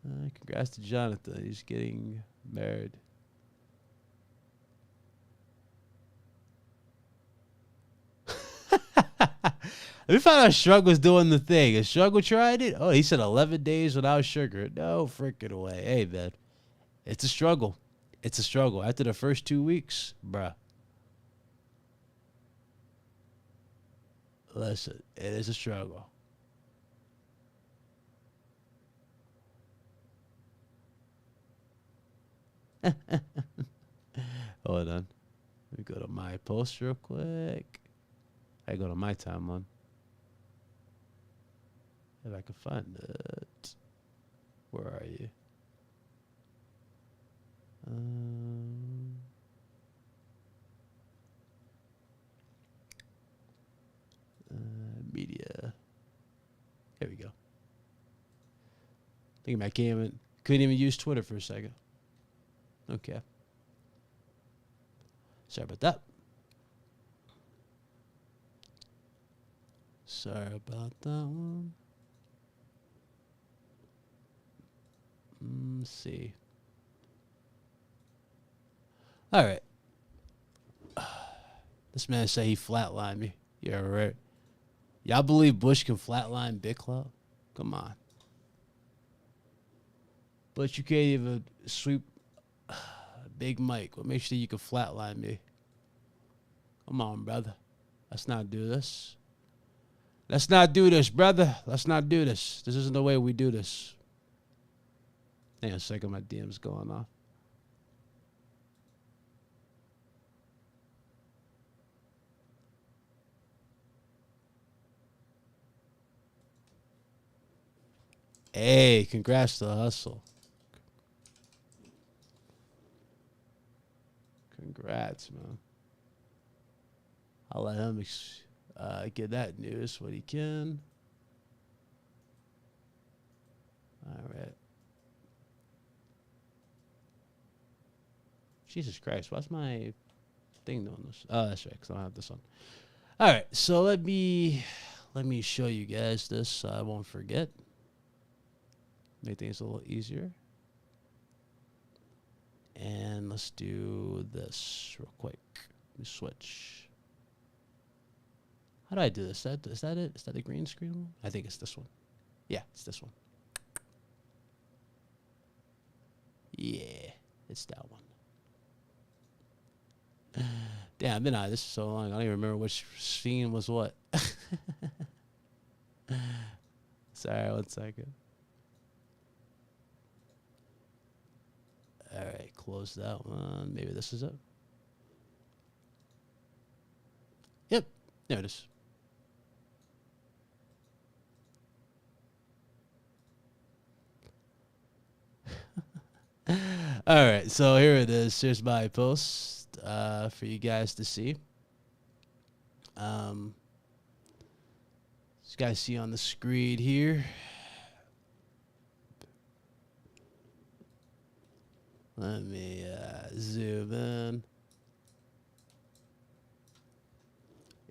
Congrats to Jonathan. He's getting married. Let me find out Shrug was doing the thing. Is Shrug tried it? Oh, he said 11 days without sugar. No freaking way. Hey, man. It's a struggle. It's a struggle. After the first 2 weeks, bruh. Listen, it is a struggle. Hold on. Let me go to my post real quick. I go to my timeline. If I can find it. Where are you? Media. Here we go. Thinking I couldn't even use Twitter for a second. Okay. Sorry about that. Sorry about that one. Let's see. All right. This man said he flatlined me. Yeah, right. Y'all believe Bush can flatline Big Club? Come on. But you can't even sweep Big Mike. What makes you think you can flatline me? Come on, brother. Let's not do this. Let's not do this, brother. Let's not do this. This isn't the way we do this. Hang on a second, my DM's going off. Hey, congrats to the hustle. Congrats, man. I'll let him get that news when he can. All right. Jesus Christ, why's my thing doing this? Oh, that's right, because I don't have this on. All right, so let me show you guys this so I won't forget. Make things a little easier. And let's do this real quick. Let me switch. How do I do this? Is that it? Is that the green screen one? I think it's this one. Yeah, it's this one. Yeah, it's that one. Damn, I've been out of this for so long. I don't even remember which scene was what. Sorry, 1 second. All right, close that one. Maybe this is it. Yep, there it is. All right, so here it is. Here's my post for you guys to see. You guys see on the screen here. Let me zoom in.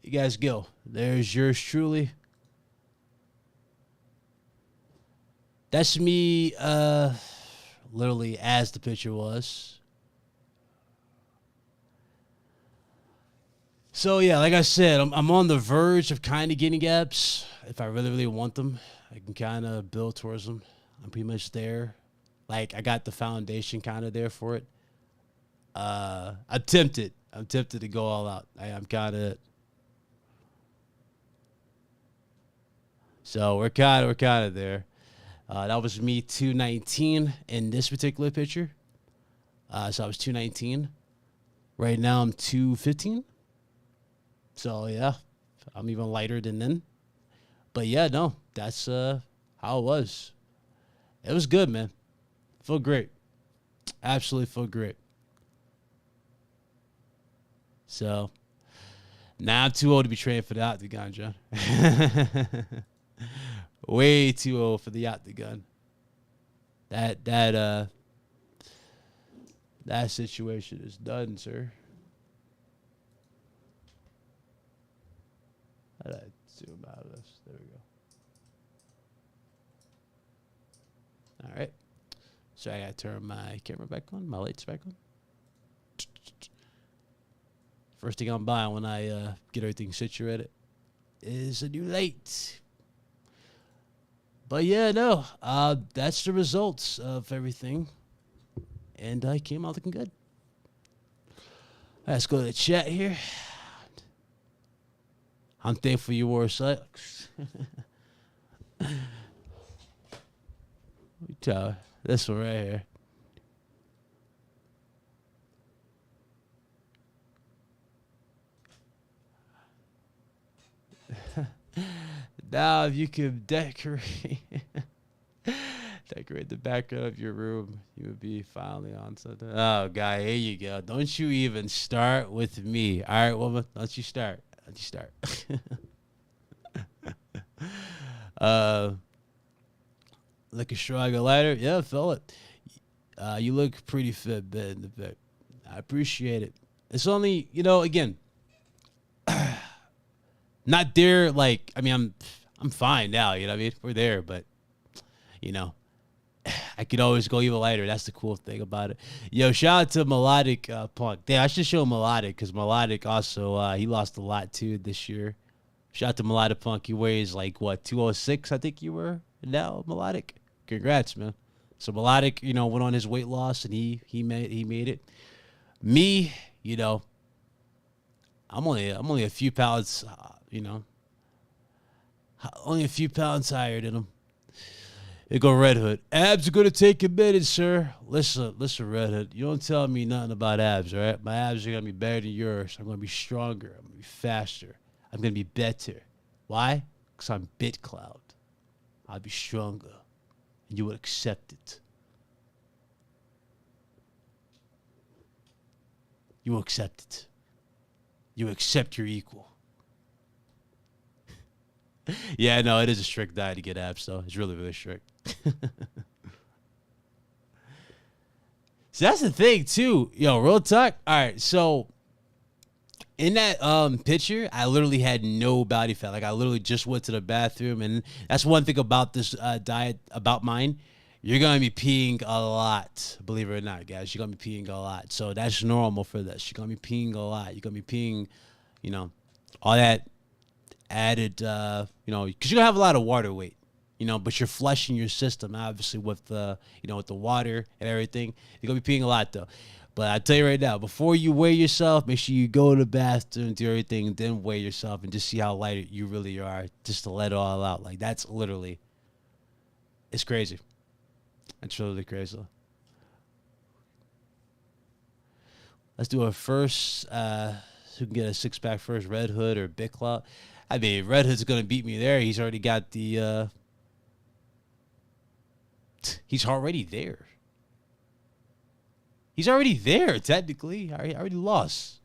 You guys go. There's yours truly. That's me, literally as the picture was. So yeah, like I said, I'm on the verge of kind of getting apps. If I really, really want them, I can kind of build towards them. I'm pretty much there. Like, I got the foundation kind of there for it. I'm tempted to go all out. I'm kind of. So we're kind of there. That was me 219 in this particular picture. So I was 219. Right now I'm 215. So yeah, I'm even lighter than then. But yeah, no, that's how it was. It was good, man. Felt great. Absolutely felt great. So now I'm too old to be training for the octagon, John. Way too old for the octagon. That situation is done, sir. How did I zoom out of this? There we go. All right. So I gotta turn my camera back on, my lights back on. First thing I'm buying when I get everything situated is a new light. But yeah, no, that's the results of everything. And I came out looking good. Let's go to the chat here. I'm thankful you wore socks. This one right here. Now, if you could decorate the background of your room, you would be finally on something. Oh, guy, here you go. Don't you even start with me. All right, woman, don't you start. Don't you start. Looking strong and lighter. Yeah, I felt it. You look pretty fit, Ben. I appreciate it. It's only, again, not there. Like, I mean, I'm fine now. You know what I mean? We're there, but I I could always go even lighter. That's the cool thing about it. Yo, shout out to Melodic Punk. Damn, I should show Melodic because Melodic also, he lost a lot too this year. Shout out to Melodic Punk. He weighs like, what, 206, I think you were now, Melodic? Congrats, man. So Melodic, you know, went on his weight loss and he made it. Me, you know, I'm only a few pounds, you know, only a few pounds higher than him. They go Red Hood. Abs are going to take a minute, sir. Listen, Red Hood. You don't tell me nothing about abs, all right? My abs are going to be better than yours. I'm going to be stronger. I'm going to be faster. I'm going to be better. Why? Because I'm BitCloud. I'll be stronger. And you will accept it. You will accept it. You accept your equal. Yeah, no, it is a strict diet to get abs, though. It's really, really strict. So that's the thing, too. Yo, real talk. All right, so in that picture, I literally had no body fat. Like, I literally just went to the bathroom, and that's one thing about this diet, about mine. You're going to be peeing a lot, believe it or not, guys. You're going to be peeing a lot. So that's normal for this. You're going to be peeing a lot. You're going to be peeing, you know, all that added, you know, because you're going to have a lot of water weight, you know, but you're flushing your system, obviously, with the, you know, with the water and everything. You're going to be peeing a lot, though. But I tell you right now, before you weigh yourself, make sure you go to the bathroom, do everything, then weigh yourself and just see how light you really are, just to let it all out. Like, that's literally, it's crazy. It's really crazy. Let's do a first, who can get a six-pack first, Red Hood or BitCloud. I mean, Red Hood's going to beat me there. He's already got the, he's already there. He's already there, technically. I already lost.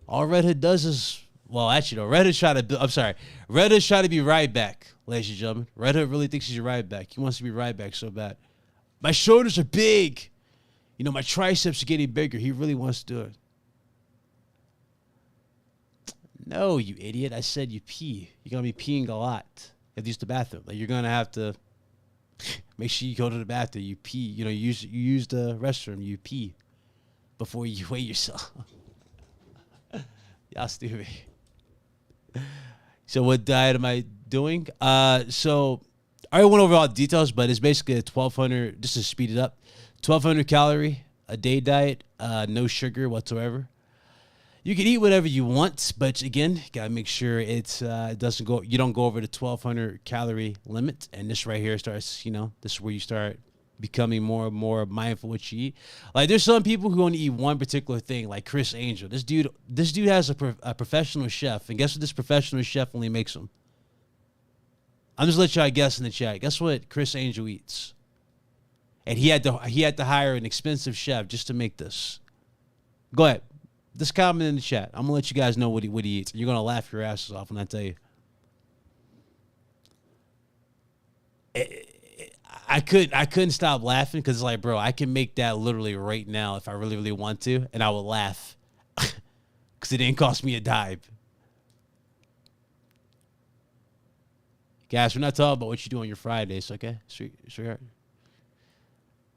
All Red Hood does is, well, actually, no. Red Hood's trying to be right back, ladies and gentlemen. Red Hood really thinks he's a right back. He wants to be right back so bad. My shoulders are big. You know, my triceps are getting bigger. He really wants to do it. No, you idiot. I said you pee. You're going to be peeing a lot. You have to use the bathroom. Like, you're going to have to make sure you go to the bathroom. You pee. You know, you use the restroom. You pee before you weigh yourself. Y'all stupid. So what diet am I doing? So I already went over all the details, but it's basically a 1,200, just to speed it up, 1,200 calorie a day diet, no sugar whatsoever. You can eat whatever you want, but again, gotta make sure it doesn't go. You don't go over the 1,200 calorie limit. And this right here starts. You know, this is where you start becoming more and more mindful what you eat. Like, there's some people who only eat one particular thing, like Chris Angel. This dude has a professional chef, and guess what this professional chef only makes him? I'm just let y'all guess in the chat. Guess what Chris Angel eats? And he had to hire an expensive chef just to make this. Go ahead. Just comment in the chat. I'm gonna let you guys know what he eats. You're gonna laugh your asses off when I tell you. I couldn't stop laughing because it's like, bro, I can make that literally right now if I really, really want to, and I will laugh because it didn't cost me a dime. Guys, we're not talking about what you do on your Fridays, okay? Sweetheart.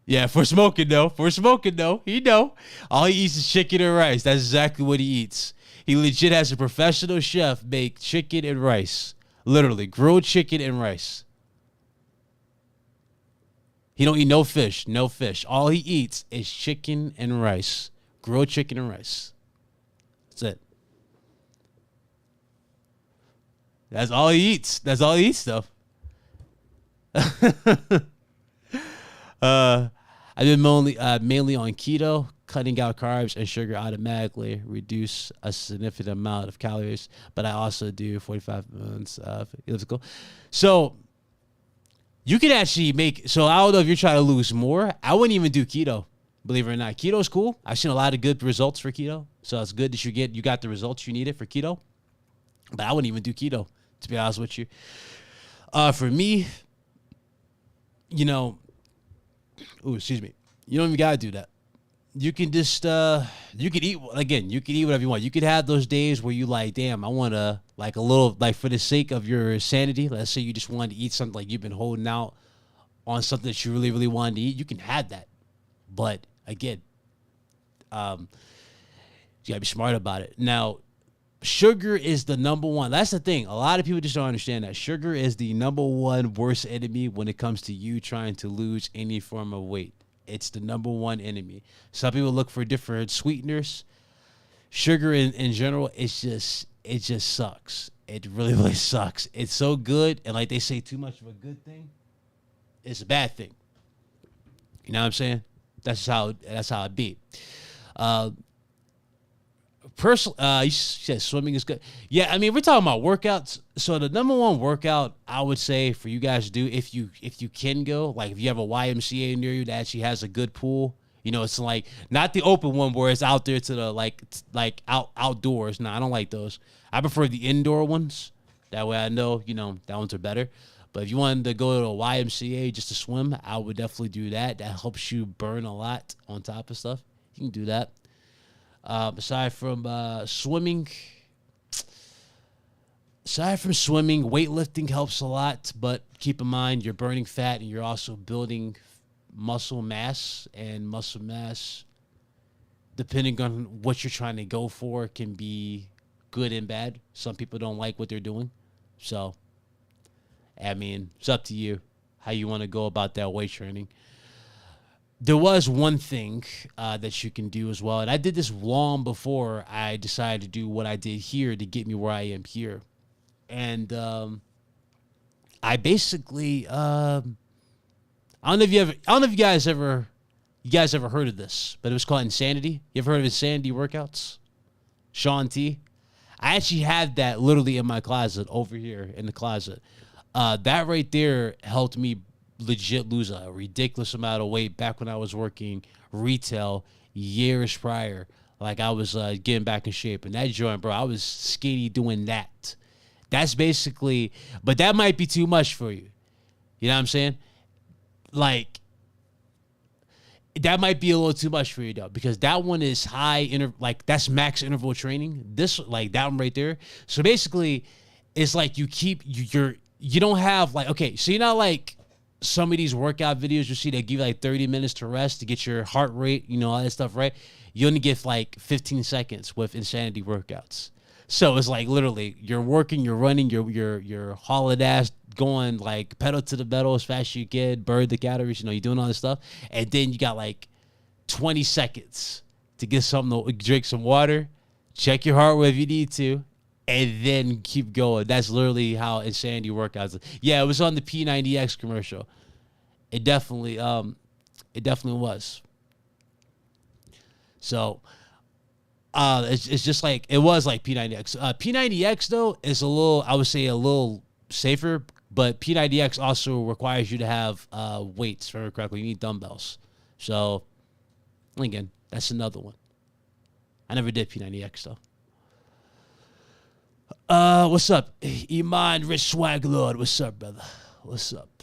Yeah, for smoking, though. He know. All he eats is chicken and rice. That's exactly what he eats. He legit has a professional chef make chicken and rice. Literally, grilled chicken and rice. He don't eat no fish. All he eats is chicken and rice. Grilled chicken and rice. That's it. That's all he eats. Though. I've been mainly on keto, cutting out carbs and sugar automatically reduce a significant amount of calories, but I also do 45 minutes of elliptical. So you can actually so I don't know if you're trying to lose more. I wouldn't even do keto, believe it or not. Keto is cool. I've seen a lot of good results for keto. So it's good that you got the results you needed for keto, but I wouldn't even do keto, to be honest with you. For me, you know, excuse me. You don't even gotta do that. You can just you can eat whatever you want. You could have those days where you like, damn, I wanna like a little, like, for the sake of your sanity, let's say you just wanted to eat something, like you've been holding out on something that you really, really wanted to eat, you can have that. But again, you gotta be smart about it. Now, sugar is the number one. That's the thing. A lot of people just don't understand that sugar is the number one worst enemy when it comes to you trying to lose any form of weight. It's the number one enemy. Some people look for different sweeteners. Sugar in general, it just sucks. It really, really sucks. It's so good, and like they say, too much of a good thing, it's a bad thing. You know what I'm saying? That's how it be. You said swimming is good. Yeah, I mean, we're talking about workouts. So the number one workout I would say for you guys to do, if you can go, like if you have a YMCA near you that actually has a good pool, you know, it's like not the open one where it's out there to the like outdoors. No, I don't like those. I prefer the indoor ones. That way I know, you know, that ones are better. But if you wanted to go to a YMCA just to swim, I would definitely do that. That helps you burn a lot on top of stuff. You can do that. Aside from swimming, weightlifting helps a lot. But keep in mind, you're burning fat and you're also building muscle mass. And muscle mass, depending on what you're trying to go for, can be good and bad. Some people don't like what they're doing. So, I mean, it's up to you how you want to go about that weight training. There was one thing that you can do as well, and I did this long before I decided to do what I did here to get me where I am here. And I basically, I don't know if you guys ever heard of this, but it was called Insanity. You ever heard of Insanity workouts? Sean T. I actually had that literally in my closet over here in the closet. That right there helped me legit lose a ridiculous amount of weight back when I was working retail years prior. Like I was getting back in shape. And that joint, bro, I was skinny doing that. That's basically, but that might be too much for you. You know what I'm saying? Like, that might be a little too much for you though, because that one is like that's max interval training. This, like that one right there. So basically, it's like you don't have like, okay, so you're not like some of these workout videos you see that give you like 30 minutes to rest to get your heart rate, you know, all that stuff, right? You only get like 15 seconds with Insanity workouts. So it's like literally you're working, you're running, you're hauling ass, going like pedal to the metal as fast as you can, burn the calories, you know, you're doing all this stuff. And then you got like 20 seconds to get something to drink some water, check your heart rate if you need to, and then keep going. That's literally how Insanity workouts. Yeah, it was on the P90X commercial. It definitely was. So, it's just like it was like P90X. P90X though is a little safer, but P90X also requires you to have weights, very correctly. You need dumbbells. So, again, that's another one. I never did P90X though. What's up? Iman Rich Swag Lord. What's up, brother? What's up?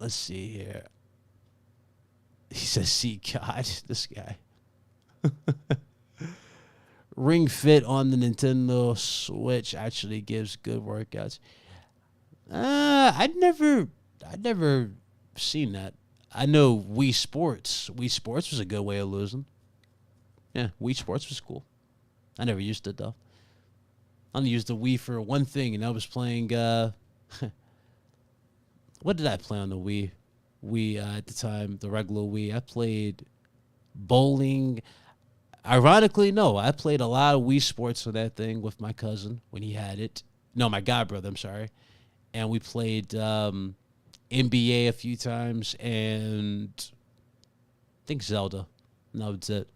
Let's see here. He says, see God, this guy. Ring Fit on the Nintendo Switch actually gives good workouts. I'd never seen that. I know Wii Sports. Wii Sports was a good way of losing. Yeah, Wii Sports was cool. I never used it though. I only used the Wii for one thing, and I was playing. What did I play on the Wii? At the time, the regular Wii. I played bowling. Ironically, no, I played a lot of Wii Sports on that thing with my cousin when he had it. No, my god brother. I'm sorry. And we played NBA a few times, and I think Zelda. And that was it.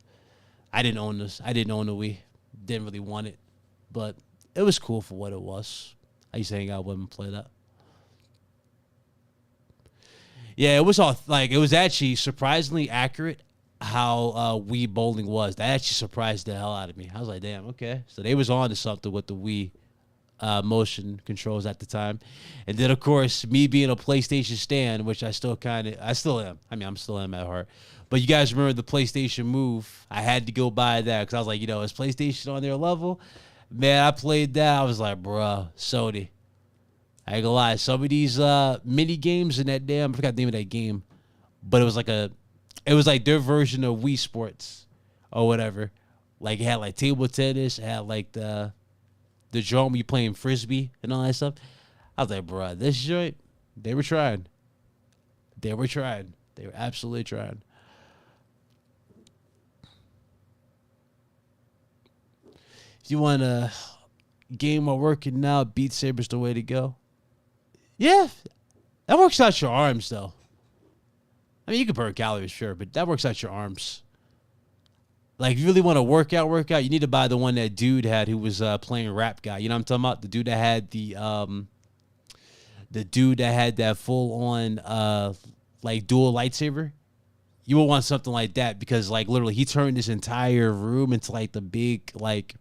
I didn't own this. I didn't own the Wii. Didn't really want it, but it was cool for what it was. I used to hang out with him and play that. Yeah, it was actually surprisingly accurate how Wii bowling was. That actually surprised the hell out of me. I was like, damn, okay. So they was on to something with the Wii motion controls at the time. And then, of course, me being a PlayStation stan, which I still am. I mean, I'm still am at heart. But you guys remember the PlayStation Move? I had to go buy that because I was like, you know, is PlayStation on their level? Man, I played that. I was like, bruh, Sony. I ain't gonna lie. Some of these mini games in that damn, I forgot the name of that game, but it was like their version of Wii Sports or whatever. Like it had like table tennis, it had like the drum you playing frisbee and all that stuff. I was like, bro, this joint, they were trying. They were trying. They were absolutely trying. If you want a game while working now, Beat Saber's the way to go. Yeah, that works out your arms, though. I mean, you can burn calories, sure, but that works out your arms. Like, if you really want to work out, you need to buy the one that dude had who was playing Rap Guy. You know what I'm talking about? The dude that had that full on like dual lightsaber. You will want something like that because like literally he turned this entire room into like the big like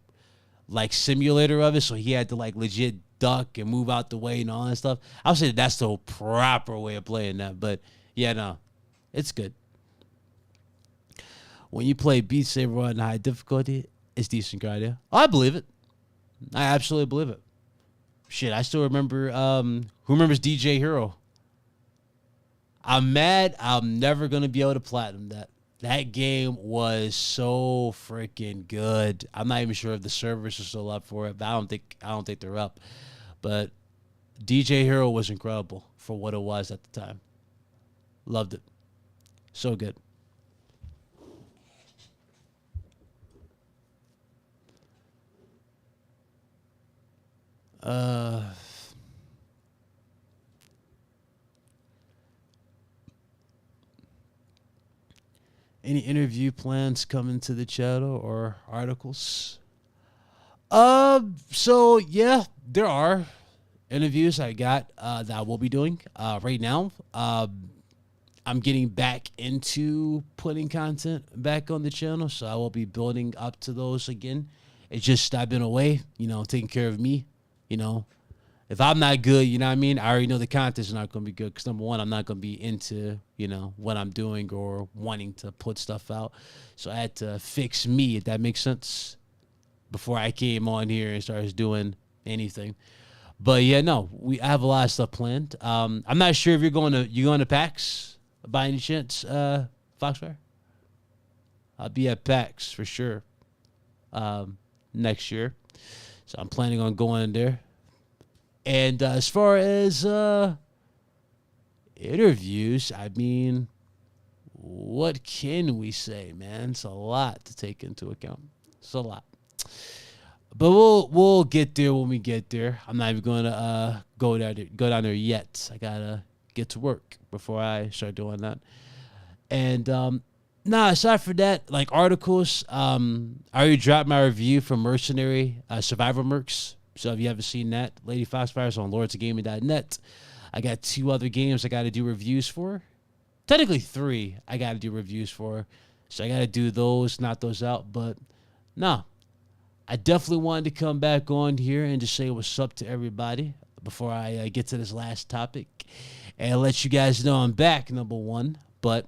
simulator of it. So he had to like legit duck and move out the way and all that stuff. I would say that's the proper way of playing that. But yeah, no, it's good. When you play Beat Saber on high difficulty, it's decent, guy. Yeah, I believe it. I absolutely believe it. Shit, I still remember. Who remembers DJ Hero? I'm mad. I'm never gonna be able to platinum that. That game was so freaking good. I'm not even sure if the servers are still up for it, but I don't think they're up. But DJ Hero was incredible for what it was at the time. Loved it. So good. Any interview plans coming to the channel or articles? So yeah, there are interviews I got that I will be doing right now. I'm getting back into putting content back on the channel, so I will be building up to those again. It's just I've been away, taking care of me. If I'm not good, you know what I mean? I already know the content's not going to be good because, number one, I'm not going to be into, what I'm doing or wanting to put stuff out. So I had to fix me, if that makes sense, before I came on here and started doing anything. But, yeah, no, I have a lot of stuff planned. I'm not sure if you're going to PAX by any chance, Foxfire? I'll be at PAX for sure next year. So I'm planning on going there. And as far as interviews, I mean, what can we say, man? It's a lot to take into account. It's a lot. But we'll get there when we get there. I'm not even going to go down there yet. I got to get to work before I start doing that. And aside from that, like articles, I already dropped my review for Mercenary Survivor Mercs. So if you haven't seen that, Lady Foxfire's on lordsofgaming.net. I got 2 other games I got to do reviews for. Technically 3 I got to do reviews for. So I got to do those, knock those out. But no, I definitely wanted to come back on here and just say what's up to everybody before I get to this last topic. And let you guys know I'm back, number one. But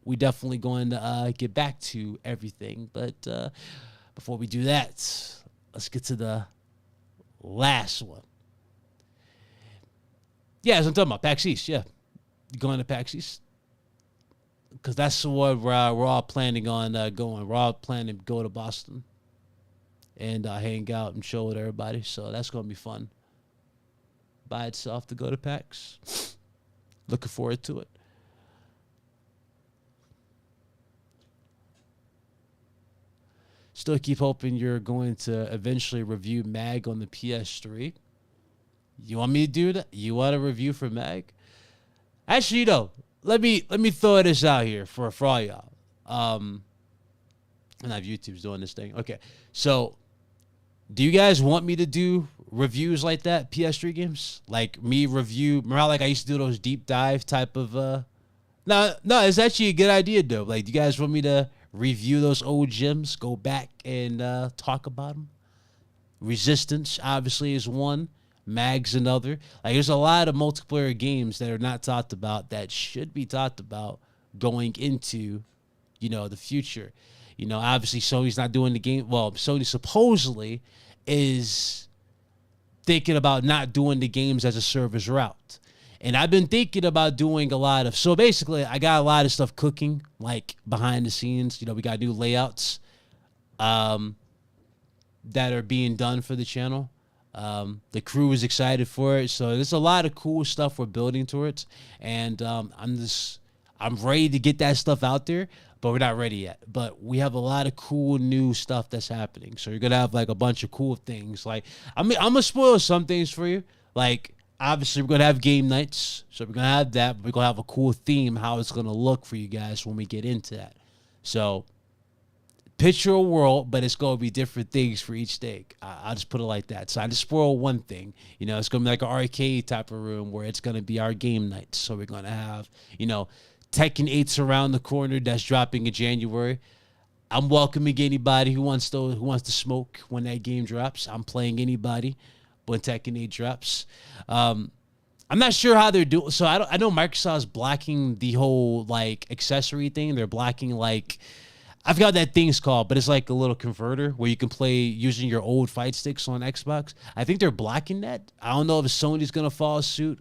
we definitely going to get back to everything. But before we do that, let's get to the last one. Yeah, as I'm talking about PAX East, yeah. Going to PAX East. Because that's the one where we're all planning on going. We're all planning to go to Boston and hang out and chill with everybody. So that's going to be fun by itself to go to PAX. Looking forward to it. Still keep hoping you're going to eventually review MAG on the PS3. You want me to do that? You want a review for MAG? Actually, let me throw this out here for all y'all. And I have YouTube's doing this thing. Okay, so do you guys want me to do reviews like that, PS3 games? Like me review, remember how like I used to do those deep dive type of No, it's actually a good idea though. Like, do you guys want me to review those old gems, go back and talk about them? Resistance, obviously, is one. Mag's another. Like, there's a lot of multiplayer games that are not talked about that should be talked about going into, the future. Obviously, Sony's not doing the game. Well, Sony supposedly is thinking about not doing the games as a service route. And I've been thinking about doing a lot of, so basically I got a lot of stuff cooking, like behind the scenes. We got new layouts that are being done for the channel. The crew is excited for it. So there's a lot of cool stuff we're building towards. And I'm ready to get that stuff out there, but we're not ready yet. But we have a lot of cool new stuff that's happening. So you're going to have like a bunch of cool things. Like, I'm going to spoil some things for you. Like, obviously, we're going to have game nights. So we're going to have that. But we're going to have a cool theme, how it's going to look for you guys when we get into that. So picture a world, but it's going to be different things for each day. I'll just put it like that. So I just spoil one thing. It's going to be like an arcade type of room where it's going to be our game nights. So we're going to have, Tekken 8's around the corner. That's dropping in January. I'm welcoming anybody who wants to smoke when that game drops. I'm playing anybody when Tekken 8 drops. I'm not sure how they're doing. So I know Microsoft's blocking the whole like accessory thing. They're blocking like, I forgot what that thing's called, but it's like a little converter where you can play using your old fight sticks on Xbox. I think they're blocking that. I don't know if Sony's gonna follow suit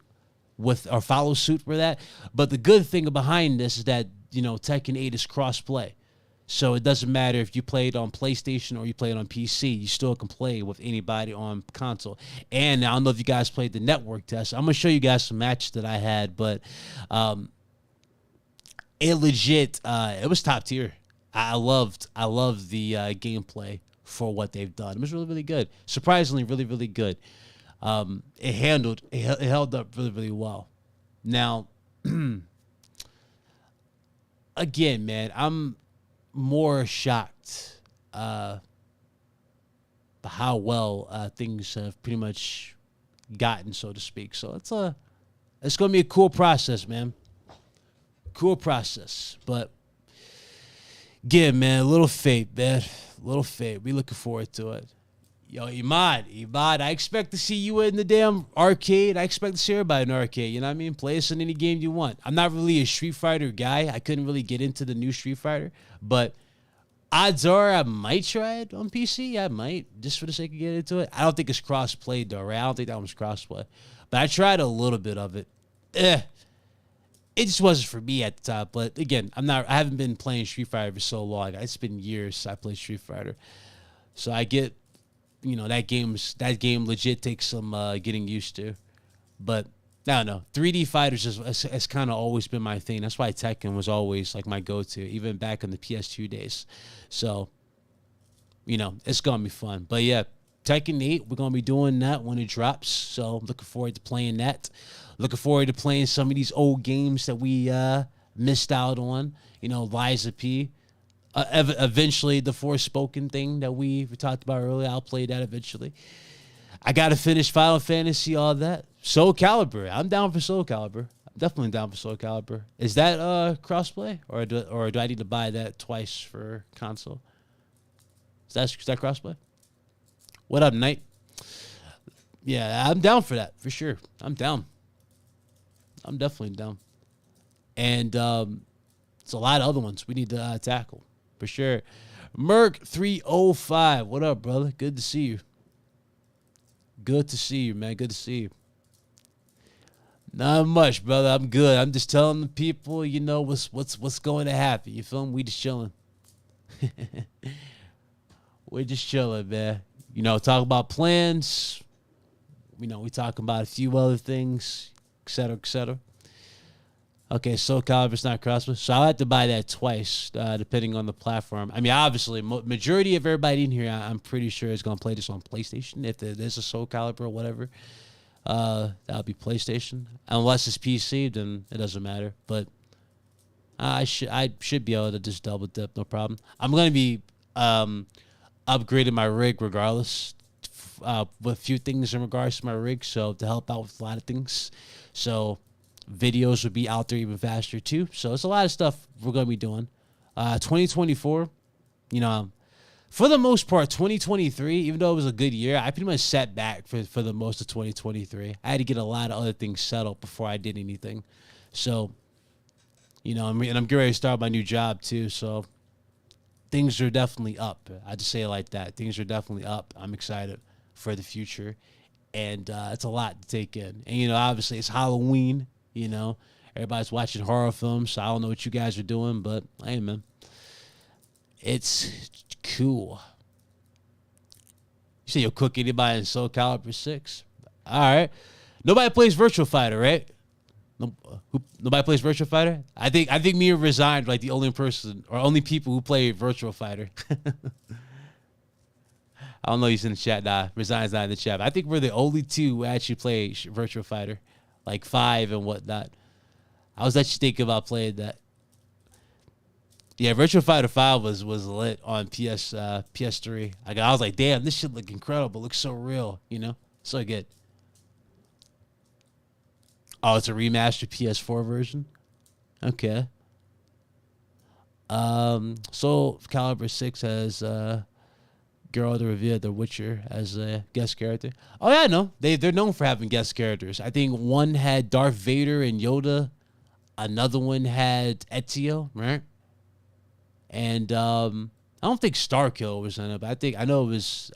for that. But the good thing behind this is that Tekken 8 is cross-play. So it doesn't matter if you play it on PlayStation or you play it on PC. You still can play with anybody on console. And I don't know if you guys played the network test. I'm going to show you guys some matches that I had. But it was top tier. I loved the gameplay for what they've done. It was really, really good. Surprisingly, really, really good. It held up really, really well. Now, again, man, I'm more shocked by how well things have pretty much gotten, so to speak. So it's going to be a cool process, man. Cool process. But again, man, a little faith, man. A little faith. We looking forward to it. Yo, Imad, I expect to see you in the damn arcade. I expect to see everybody in the arcade. You know what I mean? Play us in any game you want. I'm not really a Street Fighter guy. I couldn't really get into the new Street Fighter. But odds are I might try it on PC. I might, just for the sake of getting into it. I don't think it's cross-play, though, right? I don't think that one's cross-play. But I tried a little bit of it. It just wasn't for me at the time. But again, I haven't been playing Street Fighter for so long. It's been years since I played Street Fighter. So I get, that game legit takes some getting used to. But I don't know. 3D fighters has kind of always been my thing. That's why Tekken was always like my go-to, even back in the PS2 days. So, it's going to be fun. But yeah, Tekken 8, we're going to be doing that when it drops. So I'm looking forward to playing that. Looking forward to playing some of these old games that we missed out on. Liza P. Eventually, the Forspoken thing that we talked about earlier, I'll play that eventually. I got to finish Final Fantasy, all that. Soul Calibur. I'm down for Soul Calibur. I'm definitely down for Soul Calibur. Is that crossplay, or do I need to buy that twice for console? Is that crossplay? What up, Knight? Yeah, I'm down for that, for sure. I'm down. I'm definitely down. And it's a lot of other ones we need to tackle, for sure. Merc305, what up, brother? Good to see you. Good to see you, man. Good to see you. Not much, brother. I'm good. I'm just telling the people, what's going to happen. You feel me? We just chilling. We're just chilling, man. Talk about plans. We talking about a few other things, et cetera, et cetera. Okay, Soul Calibur's not crossplay, so I'll have to buy that twice, depending on the platform. I mean, obviously, majority of everybody in here, I'm pretty sure is going to play this on PlayStation. If there's a Soul Calibur or whatever, that'll be PlayStation. Unless it's PC, then it doesn't matter. But I should be able to just double dip, no problem. I'm going to be upgrading my rig regardless, with a few things in regards to my rig, so to help out with a lot of things. So videos will be out there even faster too. So it's a lot of stuff we're going to be doing. 2024, for the most part, 2023, even though it was a good year, I pretty much sat back for the most of 2023. I had to get a lot of other things settled before I did anything. So, and I'm getting ready to start my new job too. So things are definitely up. I just say it like that. Things are definitely up. I'm excited for the future. and it's a lot to take in. And you know, obviously it's Halloween. You know, everybody's watching horror films, so I don't know what you guys are doing, but hey, man, it's cool. You say you'll cook anybody in Soul Calibur 6? All right. Nobody plays Virtual Fighter, right? Nobody plays Virtual Fighter? I think me and Resigned like the only person or only people who play Virtual Fighter. I don't know he's in the chat. Nah, Resigned's not in the chat. I think we're the only two who actually play Virtual Fighter. Like 5 and whatnot. I was actually thinking about playing that. Yeah, Virtual Fighter 5 was lit on PS3. I was like, damn, this shit look incredible. Looks so real, you know? So good. Oh, it's a remastered PS4 version? Okay. Soul Calibur 6 has Geralt of Rivia, The Witcher, as a guest character. Oh, yeah, no. They're known for having guest characters. I think one had Darth Vader and Yoda. Another one had Ezio, right? And I don't think Starkill was in it, but I know it was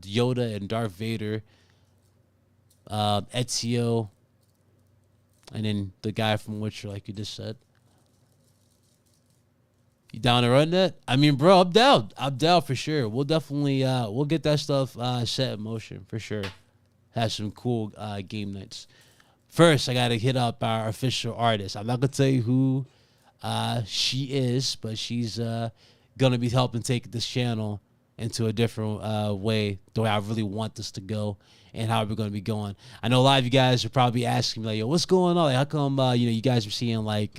Yoda and Darth Vader, Ezio, and then the guy from Witcher, like you just said. You down to run that? I mean, bro, I'm down. I'm down for sure. We'll definitely we'll get that stuff set in motion for sure. Have some cool game nights. First, I gotta hit up our official artist. I'm not gonna tell you who she is, but she's gonna be helping take this channel into a different way, the way I really want this to go, and how we're gonna be going. I know a lot of you guys are probably asking me like, "Yo, what's going on? Like, how come you guys are seeing like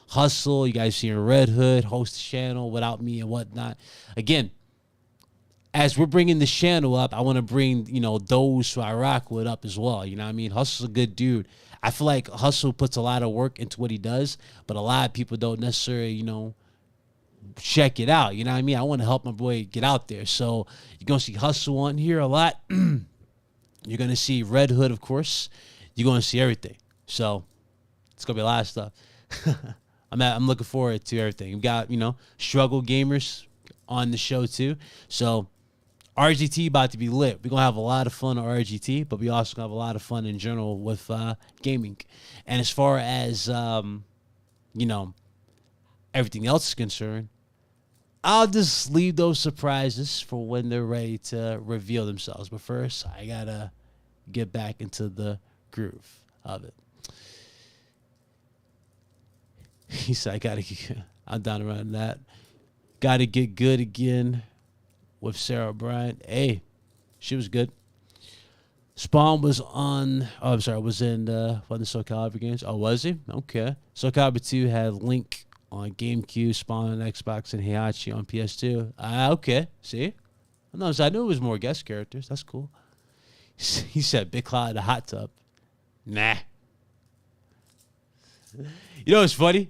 Hustle, you guys seeing Red Hood host the channel without me and whatnot?" Again, as we're bringing this channel up, I want to bring, those who I rock with up as well. You know what I mean? Hustle's a good dude. I feel like Hustle puts a lot of work into what he does, but a lot of people don't necessarily, check it out. You know what I mean? I want to help my boy get out there. So you're going to see Hustle on here a lot. You're going to see Red Hood, of course. You're going to see everything. So it's going to be a lot of stuff. I'm looking forward to everything. We've got, struggle gamers on the show too. So RGT about to be lit. We're going to have a lot of fun on RGT, but we also going to have a lot of fun in general with gaming. And as far as, everything else is concerned, I'll just leave those surprises for when they're ready to reveal themselves. But first, I got to get back into the groove of it. He said, I'm down around that. Got to get good again with Sarah Bryant. Hey, she was good. Spawn was on, was in one of the Soul Calibur games. Oh, was he? Okay. Soul Calibur 2 had Link on GameCube, Spawn on Xbox, and Heihachi on PS2. Okay. See? I knew it was more guest characters. That's cool. He said, Big Cloud in the hot tub. Nah. You know what's funny?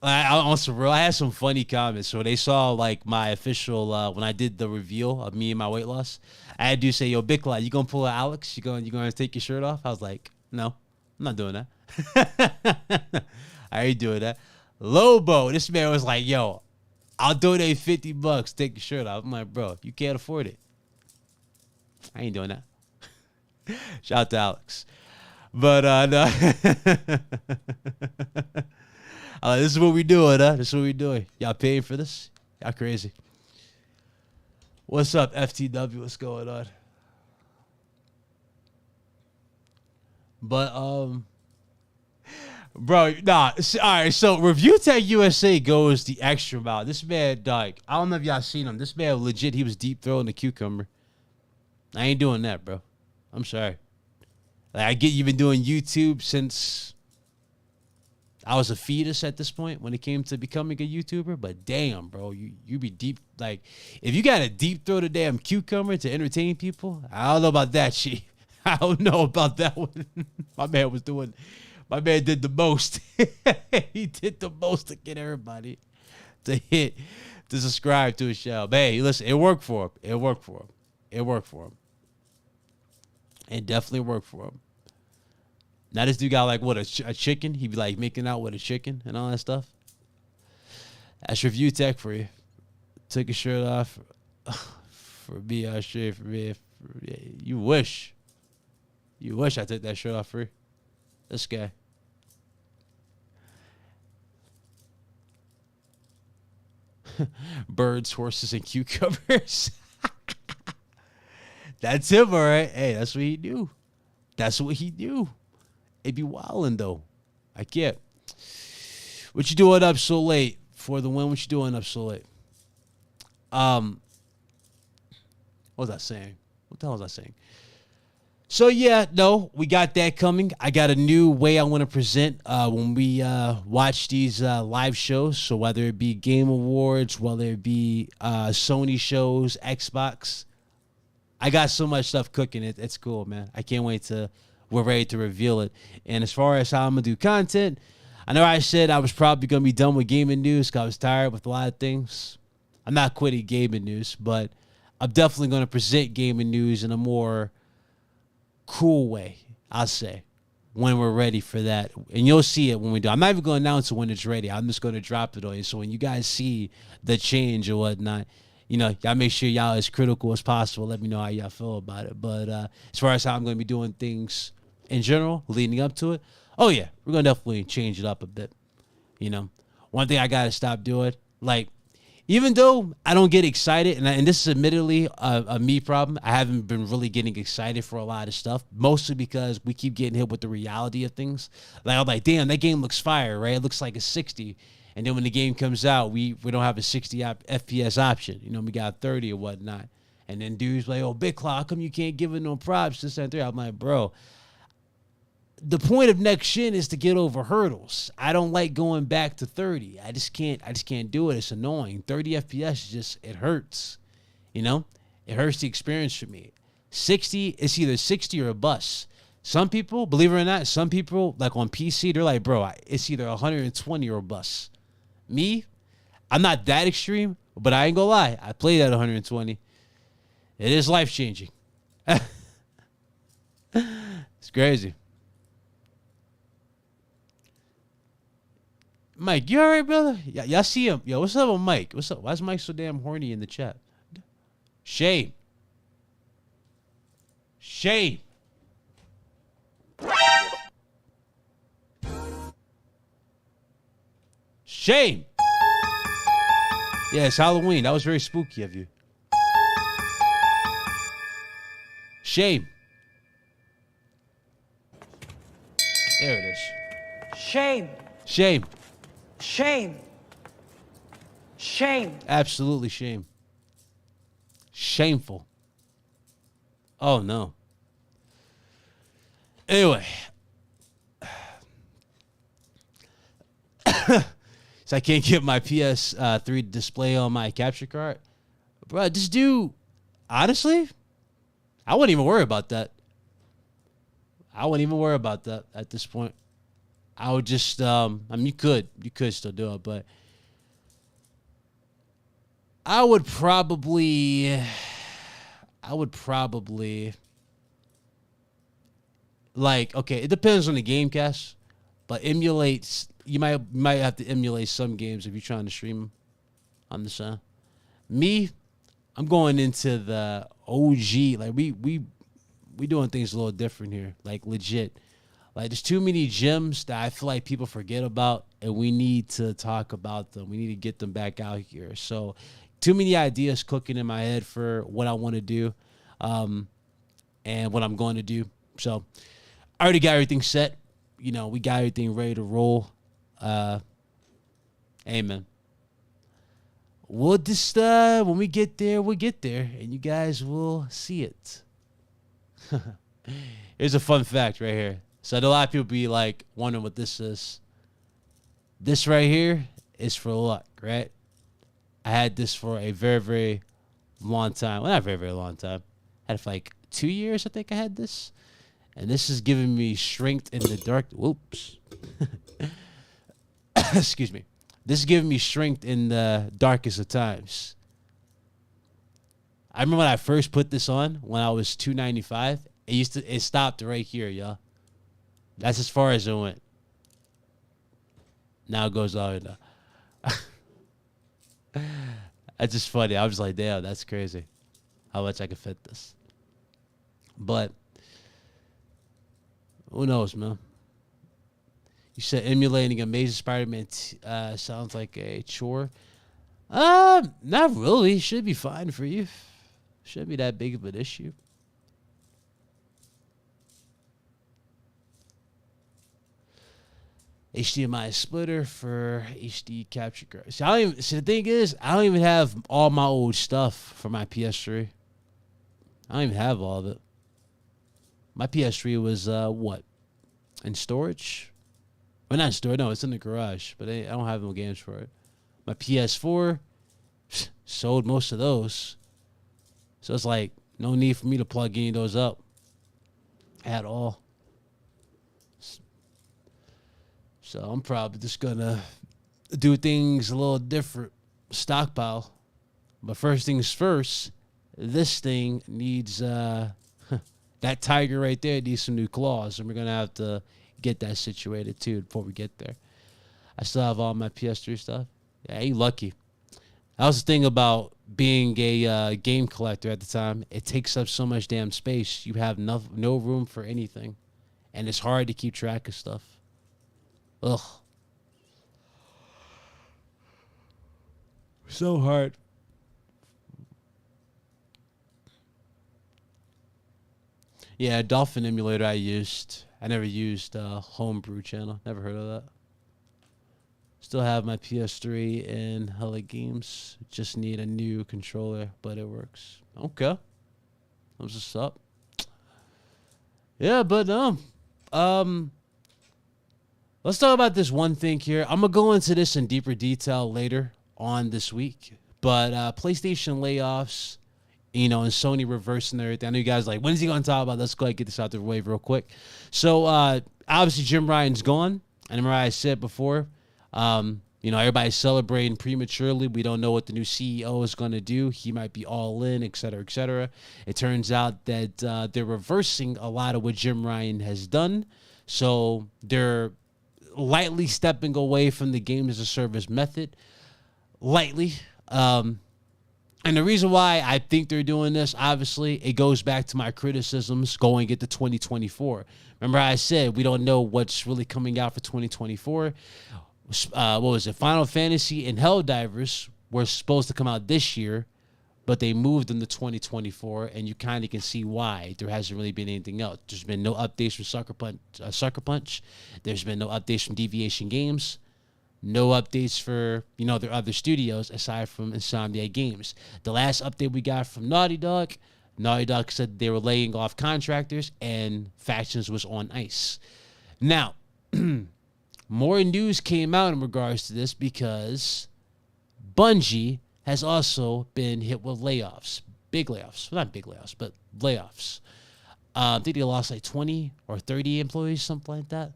On some real, I had some funny comments. So they saw like my official when I did the reveal of me and my weight loss. I had to say, "Yo, Big Clyde, you gonna pull a Alex? You gonna take your shirt off?" I was like, "No, I'm not doing that." I ain't doing that. Lobo, this man was like, "Yo, I'll donate $50. Take your shirt off." I'm like, "Bro, you can't afford it. I ain't doing that." Shout out to Alex. But no. This is what we doing, huh? This is what we doing. Y'all paying for this? Y'all crazy. What's up, FTW? What's going on? But bro, nah. All right, so Review Tech USA goes the extra mile. This man, like, I don't know if y'all seen him. This man legit, he was deep throwing the cucumber. I ain't doing that, bro. I'm sorry. Like, I get you've been doing YouTube since I was a fetus at this point when it came to becoming a YouTuber, but damn, bro, you be deep. Like, if you got to deep throw the damn cucumber to entertain people, I don't know about that shit. I don't know about that one. My man did the most. He did the most to get everybody to subscribe to his show. But hey, listen, it worked for him. It definitely worked for him. Now this dude got like what, a chicken? He be like making out with a chicken and all that stuff. That's Review Tech for you. Took his shirt off for me. I straight for me. You wish. You wish I took that shirt off free. This guy. Birds, horses, and cucumbers. That's him, all right. Hey, that's what he do. That's what he do. It be wildin' though. I can't. What you doing up so late for the win? What you doing up so late? What was I saying? What the hell was I saying? So yeah, no, we got that coming. I got a new way I want to present when we watch these live shows. So whether it be Game Awards, whether it be Sony shows, Xbox, I got so much stuff cooking. It's cool, man. I can't wait to we're ready to reveal it. And as far as how I'm gonna do content, I know I said I was probably gonna be done with gaming news because I was tired with a lot of things. I'm not quitting gaming news, but I'm definitely gonna present gaming news in a more cool way, I'll say, when we're ready for that. And you'll see it when we do. I'm not even going to announce it when it's ready. I'm just going to drop it on you. So when you guys see the change or whatnot, you know, y'all make sure y'all as critical as possible. Let me know how y'all feel about it. But as far as how I'm going to be doing things in general, leading up to it, oh, yeah, we're going to definitely change it up a bit. You know, one thing I got to stop doing, like, even though I don't get excited, and this is admittedly a me problem, I haven't been really getting excited for a lot of stuff, mostly because we keep getting hit with the reality of things. Like, I'm like, damn, that game looks fire, right? It looks like a 60. And then when the game comes out, we don't have a 60 FPS option. You know, we got 30 or whatnot. And then dudes like, oh, Big Claw, how come you can't give it no props, this and that? I'm like, bro, the point of next gen is to get over hurdles. I don't like going back to 30. I just can't do it. It's annoying. 30 FPS it hurts. You know? It hurts the experience for me. 60, it's either 60 or a bust. Some people, believe it or not, some people, like on PC, they're like, bro, it's either 120 or a bust. Me, I'm not that extreme, but I ain't gonna lie. I played at 120. It is life-changing. It's crazy. Mike, you all right, brother? Y'all see him? Yo, what's up with Mike? What's up? Why is Mike so damn horny in the chat? Shame. Shame. Shame. Yeah, it's Halloween. That was very spooky of you. Shame. There it is. Shame. Shame. Shame. Shame. Absolutely shame. Shameful. Oh, no. Anyway. So I can't get my PS3 display on my capture card. Bro, this dude, honestly, I wouldn't even worry about that. I wouldn't even worry about that at this point. I would just, I mean, you could still do it, but I would probably, like, okay, it depends on the game cast, but emulates, you might have to emulate some games if you're trying to stream them on the sound. Me, I'm going into the OG, like we doing things a little different here, like legit. Like, there's too many gems that I feel like people forget about, and we need to talk about them. We need to get them back out here. So, too many ideas cooking in my head for what I want to do and what I'm going to do. So, I already got everything set. You know, we got everything ready to roll. Amen. We'll just, when we get there, we'll get there, and you guys will see it. Here's a fun fact right here. So a lot of people be like wondering what this is. This right here is for luck, right? I had this for a very, very long time. Well, not very, very long time. I had it for like 2 years, I think I had this. And this is giving me strength in the dark. Whoops. Excuse me. This is giving me strength in the darkest of times. I remember when I first put this on when I was 295. It stopped right here, y'all. That's as far as it went. Now it goes all the way. That's just funny. I was like, damn, that's crazy. How much I can fit this. But who knows, man? You said emulating Amazing Spider-Man sounds like a chore. Not really. Should be fine for you. Shouldn't be that big of an issue. HDMI splitter for HD capture card. See, the thing is, I don't even have all my old stuff for my PS3. I don't even have all of it. My PS3 was what? In storage? Well, not in storage. No, it's in the garage. But I don't have no games for it. My PS4 sold most of those. So it's like no need for me to plug any of those up at all. So I'm probably just going to do things a little different. Stockpile. But first things first, this thing needs, that tiger right there needs some new claws. And we're going to have to get that situated too before we get there. I still have all my PS3 stuff. Yeah, you lucky. That was the thing about being a game collector at the time. It takes up so much damn space. You have no room for anything. And it's hard to keep track of stuff. Ugh. So hard. Yeah, Dolphin emulator I used. I never used Homebrew channel. Never heard of that. Still have my PS3 and hella games. Just need a new controller, but it works. Okay. That's what's up. Yeah, but let's talk about this one thing here. I'm going to go into this in deeper detail later on this week. But PlayStation layoffs, and Sony reversing everything. I know you guys are like, when is he going to talk about? Let's go ahead and get this out the way real quick. So, obviously, Jim Ryan's gone. I remember I said before, everybody's celebrating prematurely. We don't know what the new CEO is going to do. He might be all in, et cetera, et cetera. It turns out that they're reversing a lot of what Jim Ryan has done. So they're lightly stepping away from the games as a service method. Lightly. And the reason why I think they're doing this, obviously, it goes back to my criticisms going into 2024. Remember I said we don't know what's really coming out for 2024. What was it? Final Fantasy and Helldivers were supposed to come out this year, but they moved them to 2024, and you kind of can see why. There hasn't really been anything else. There's been no updates from Sucker Punch. There's been no updates from Deviation Games. No updates for, their other studios aside from Insomniac Games. The last update we got from Naughty Dog said they were laying off contractors and Factions was on ice. Now, more news came out in regards to this because Bungie has also been hit with layoffs. Big layoffs. Well, not big layoffs, but layoffs. I think they lost like 20 or 30 employees, something like that.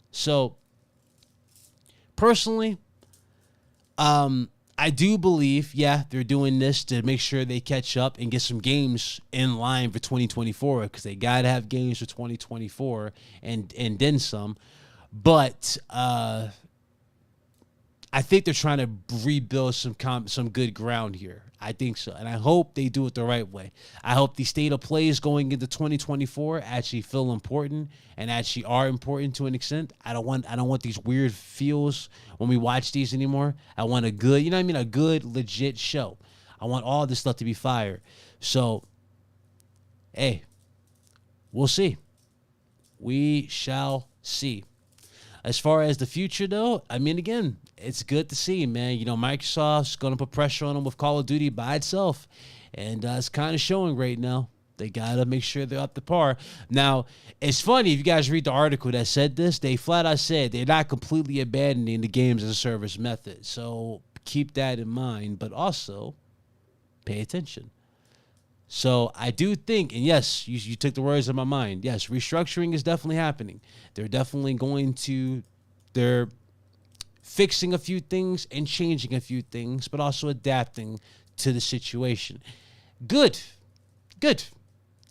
So, personally, I do believe, they're doing this to make sure they catch up and get some games in line for 2024 because they got to have games for 2024 and then some. But I think they're trying to rebuild some good ground here. I think so. And I hope they do it the right way. I hope the state of plays going into 2024 actually feel important and actually are important to an extent. I don't want these weird feels when we watch these anymore. I want a good, a good, legit show. I want all this stuff to be fire. So, hey, we'll see. We shall see. As far as the future, though, again, it's good to see, man. Microsoft's going to put pressure on them with Call of Duty by itself. And it's kind of showing right now. They got to make sure they're up to par. Now, it's funny, if you guys read the article that said this, they flat out said they're not completely abandoning the games as a service method. So keep that in mind, but also pay attention. So I do think, and yes, you took the words out of my mind. Yes, restructuring is definitely happening. They're fixing a few things and changing a few things, but also adapting to the situation. Good.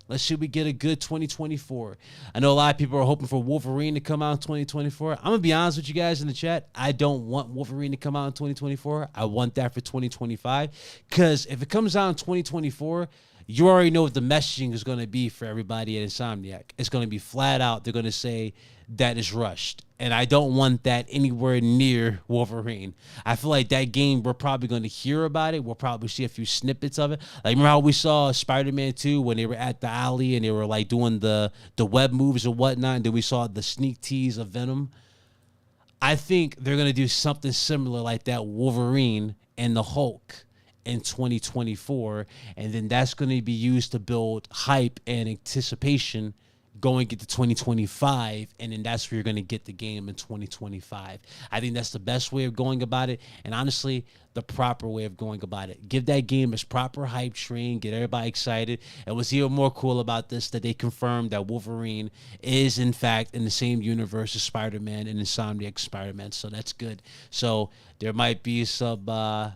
Let's see if we get a good 2024. I know a lot of people are hoping for Wolverine to come out in 2024. I'm going to be honest with you guys in the chat. I don't want Wolverine to come out in 2024. I want that for 2025. Because if it comes out in 2024, you already know what the messaging is going to be for everybody at Insomniac. It's going to be flat out. They're going to say that is rushed. And I don't want that anywhere near Wolverine. I feel like that game, we're probably going to hear about it. We'll probably see a few snippets of it. Like, remember how we saw Spider-Man 2 when they were at the alley and they were like doing the web moves and whatnot, and then we saw the sneak tease of Venom. I think they're going to do something similar like that, Wolverine and the Hulk in 2024, and then that's going to be used to build hype and anticipation going into 2025, and then that's where you're going to get the game in 2025. I think that's the best way of going about it, and honestly, the proper way of going about it. Give that game its proper hype train, get everybody excited. And what's even more cool about this, that they confirmed that Wolverine is, in fact, in the same universe as Spider-Man and Insomniac Spider-Man, so that's good. So there might be some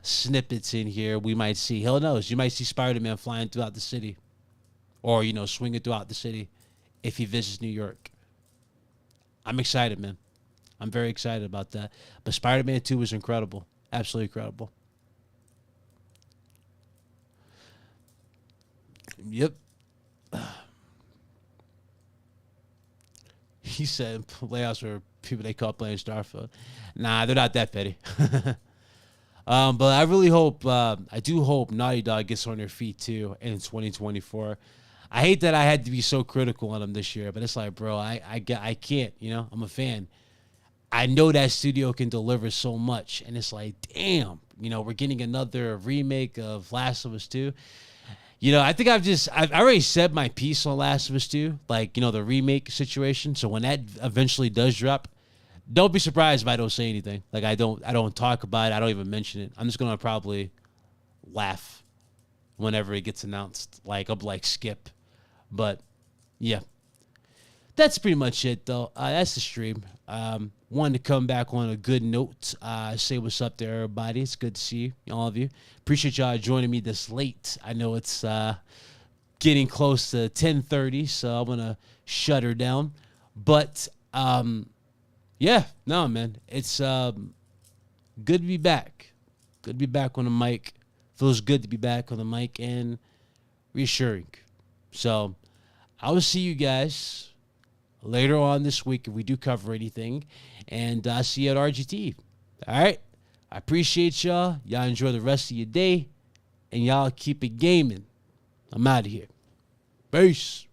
snippets in here we might see. Hell knows, you might see Spider-Man flying throughout the city, or, you know, swinging throughout the city if he visits New York. I'm excited, man. I'm very excited about that. But Spider-Man 2 was incredible. Absolutely incredible. Yep. He said layoffs are people they caught playing Starfield. Nah, they're not that petty. But I really hope, I do hope Naughty Dog gets on their feet too in 2024. I hate that I had to be so critical on them this year, but it's like, bro, I can't, you know, I'm a fan. I know that studio can deliver so much, and it's like, damn, you know, we're getting another remake of Last of Us 2. You know, I think I've already said my piece on Last of Us 2, like, you know, the remake situation. So when that eventually does drop, don't be surprised if I don't say anything. Like, I don't talk about it. I don't even mention it. I'm just going to probably laugh whenever it gets announced. Like, I'll be like, skip. But, yeah. That's pretty much it, though. That's the stream. Wanted to come back on a good note. Say what's up to everybody. It's good to see all of you. Appreciate y'all joining me this late. I know it's getting close to 10:30, so I'm going to shut her down. But, yeah. No, man. It's good to be back. Good to be back on the mic. Feels good to be back on the mic and reassuring. So, I will see you guys later on this week if we do cover anything. And I'll see you at RGT. All right? I appreciate y'all. Y'all enjoy the rest of your day. And y'all keep it gaming. I'm out of here. Peace.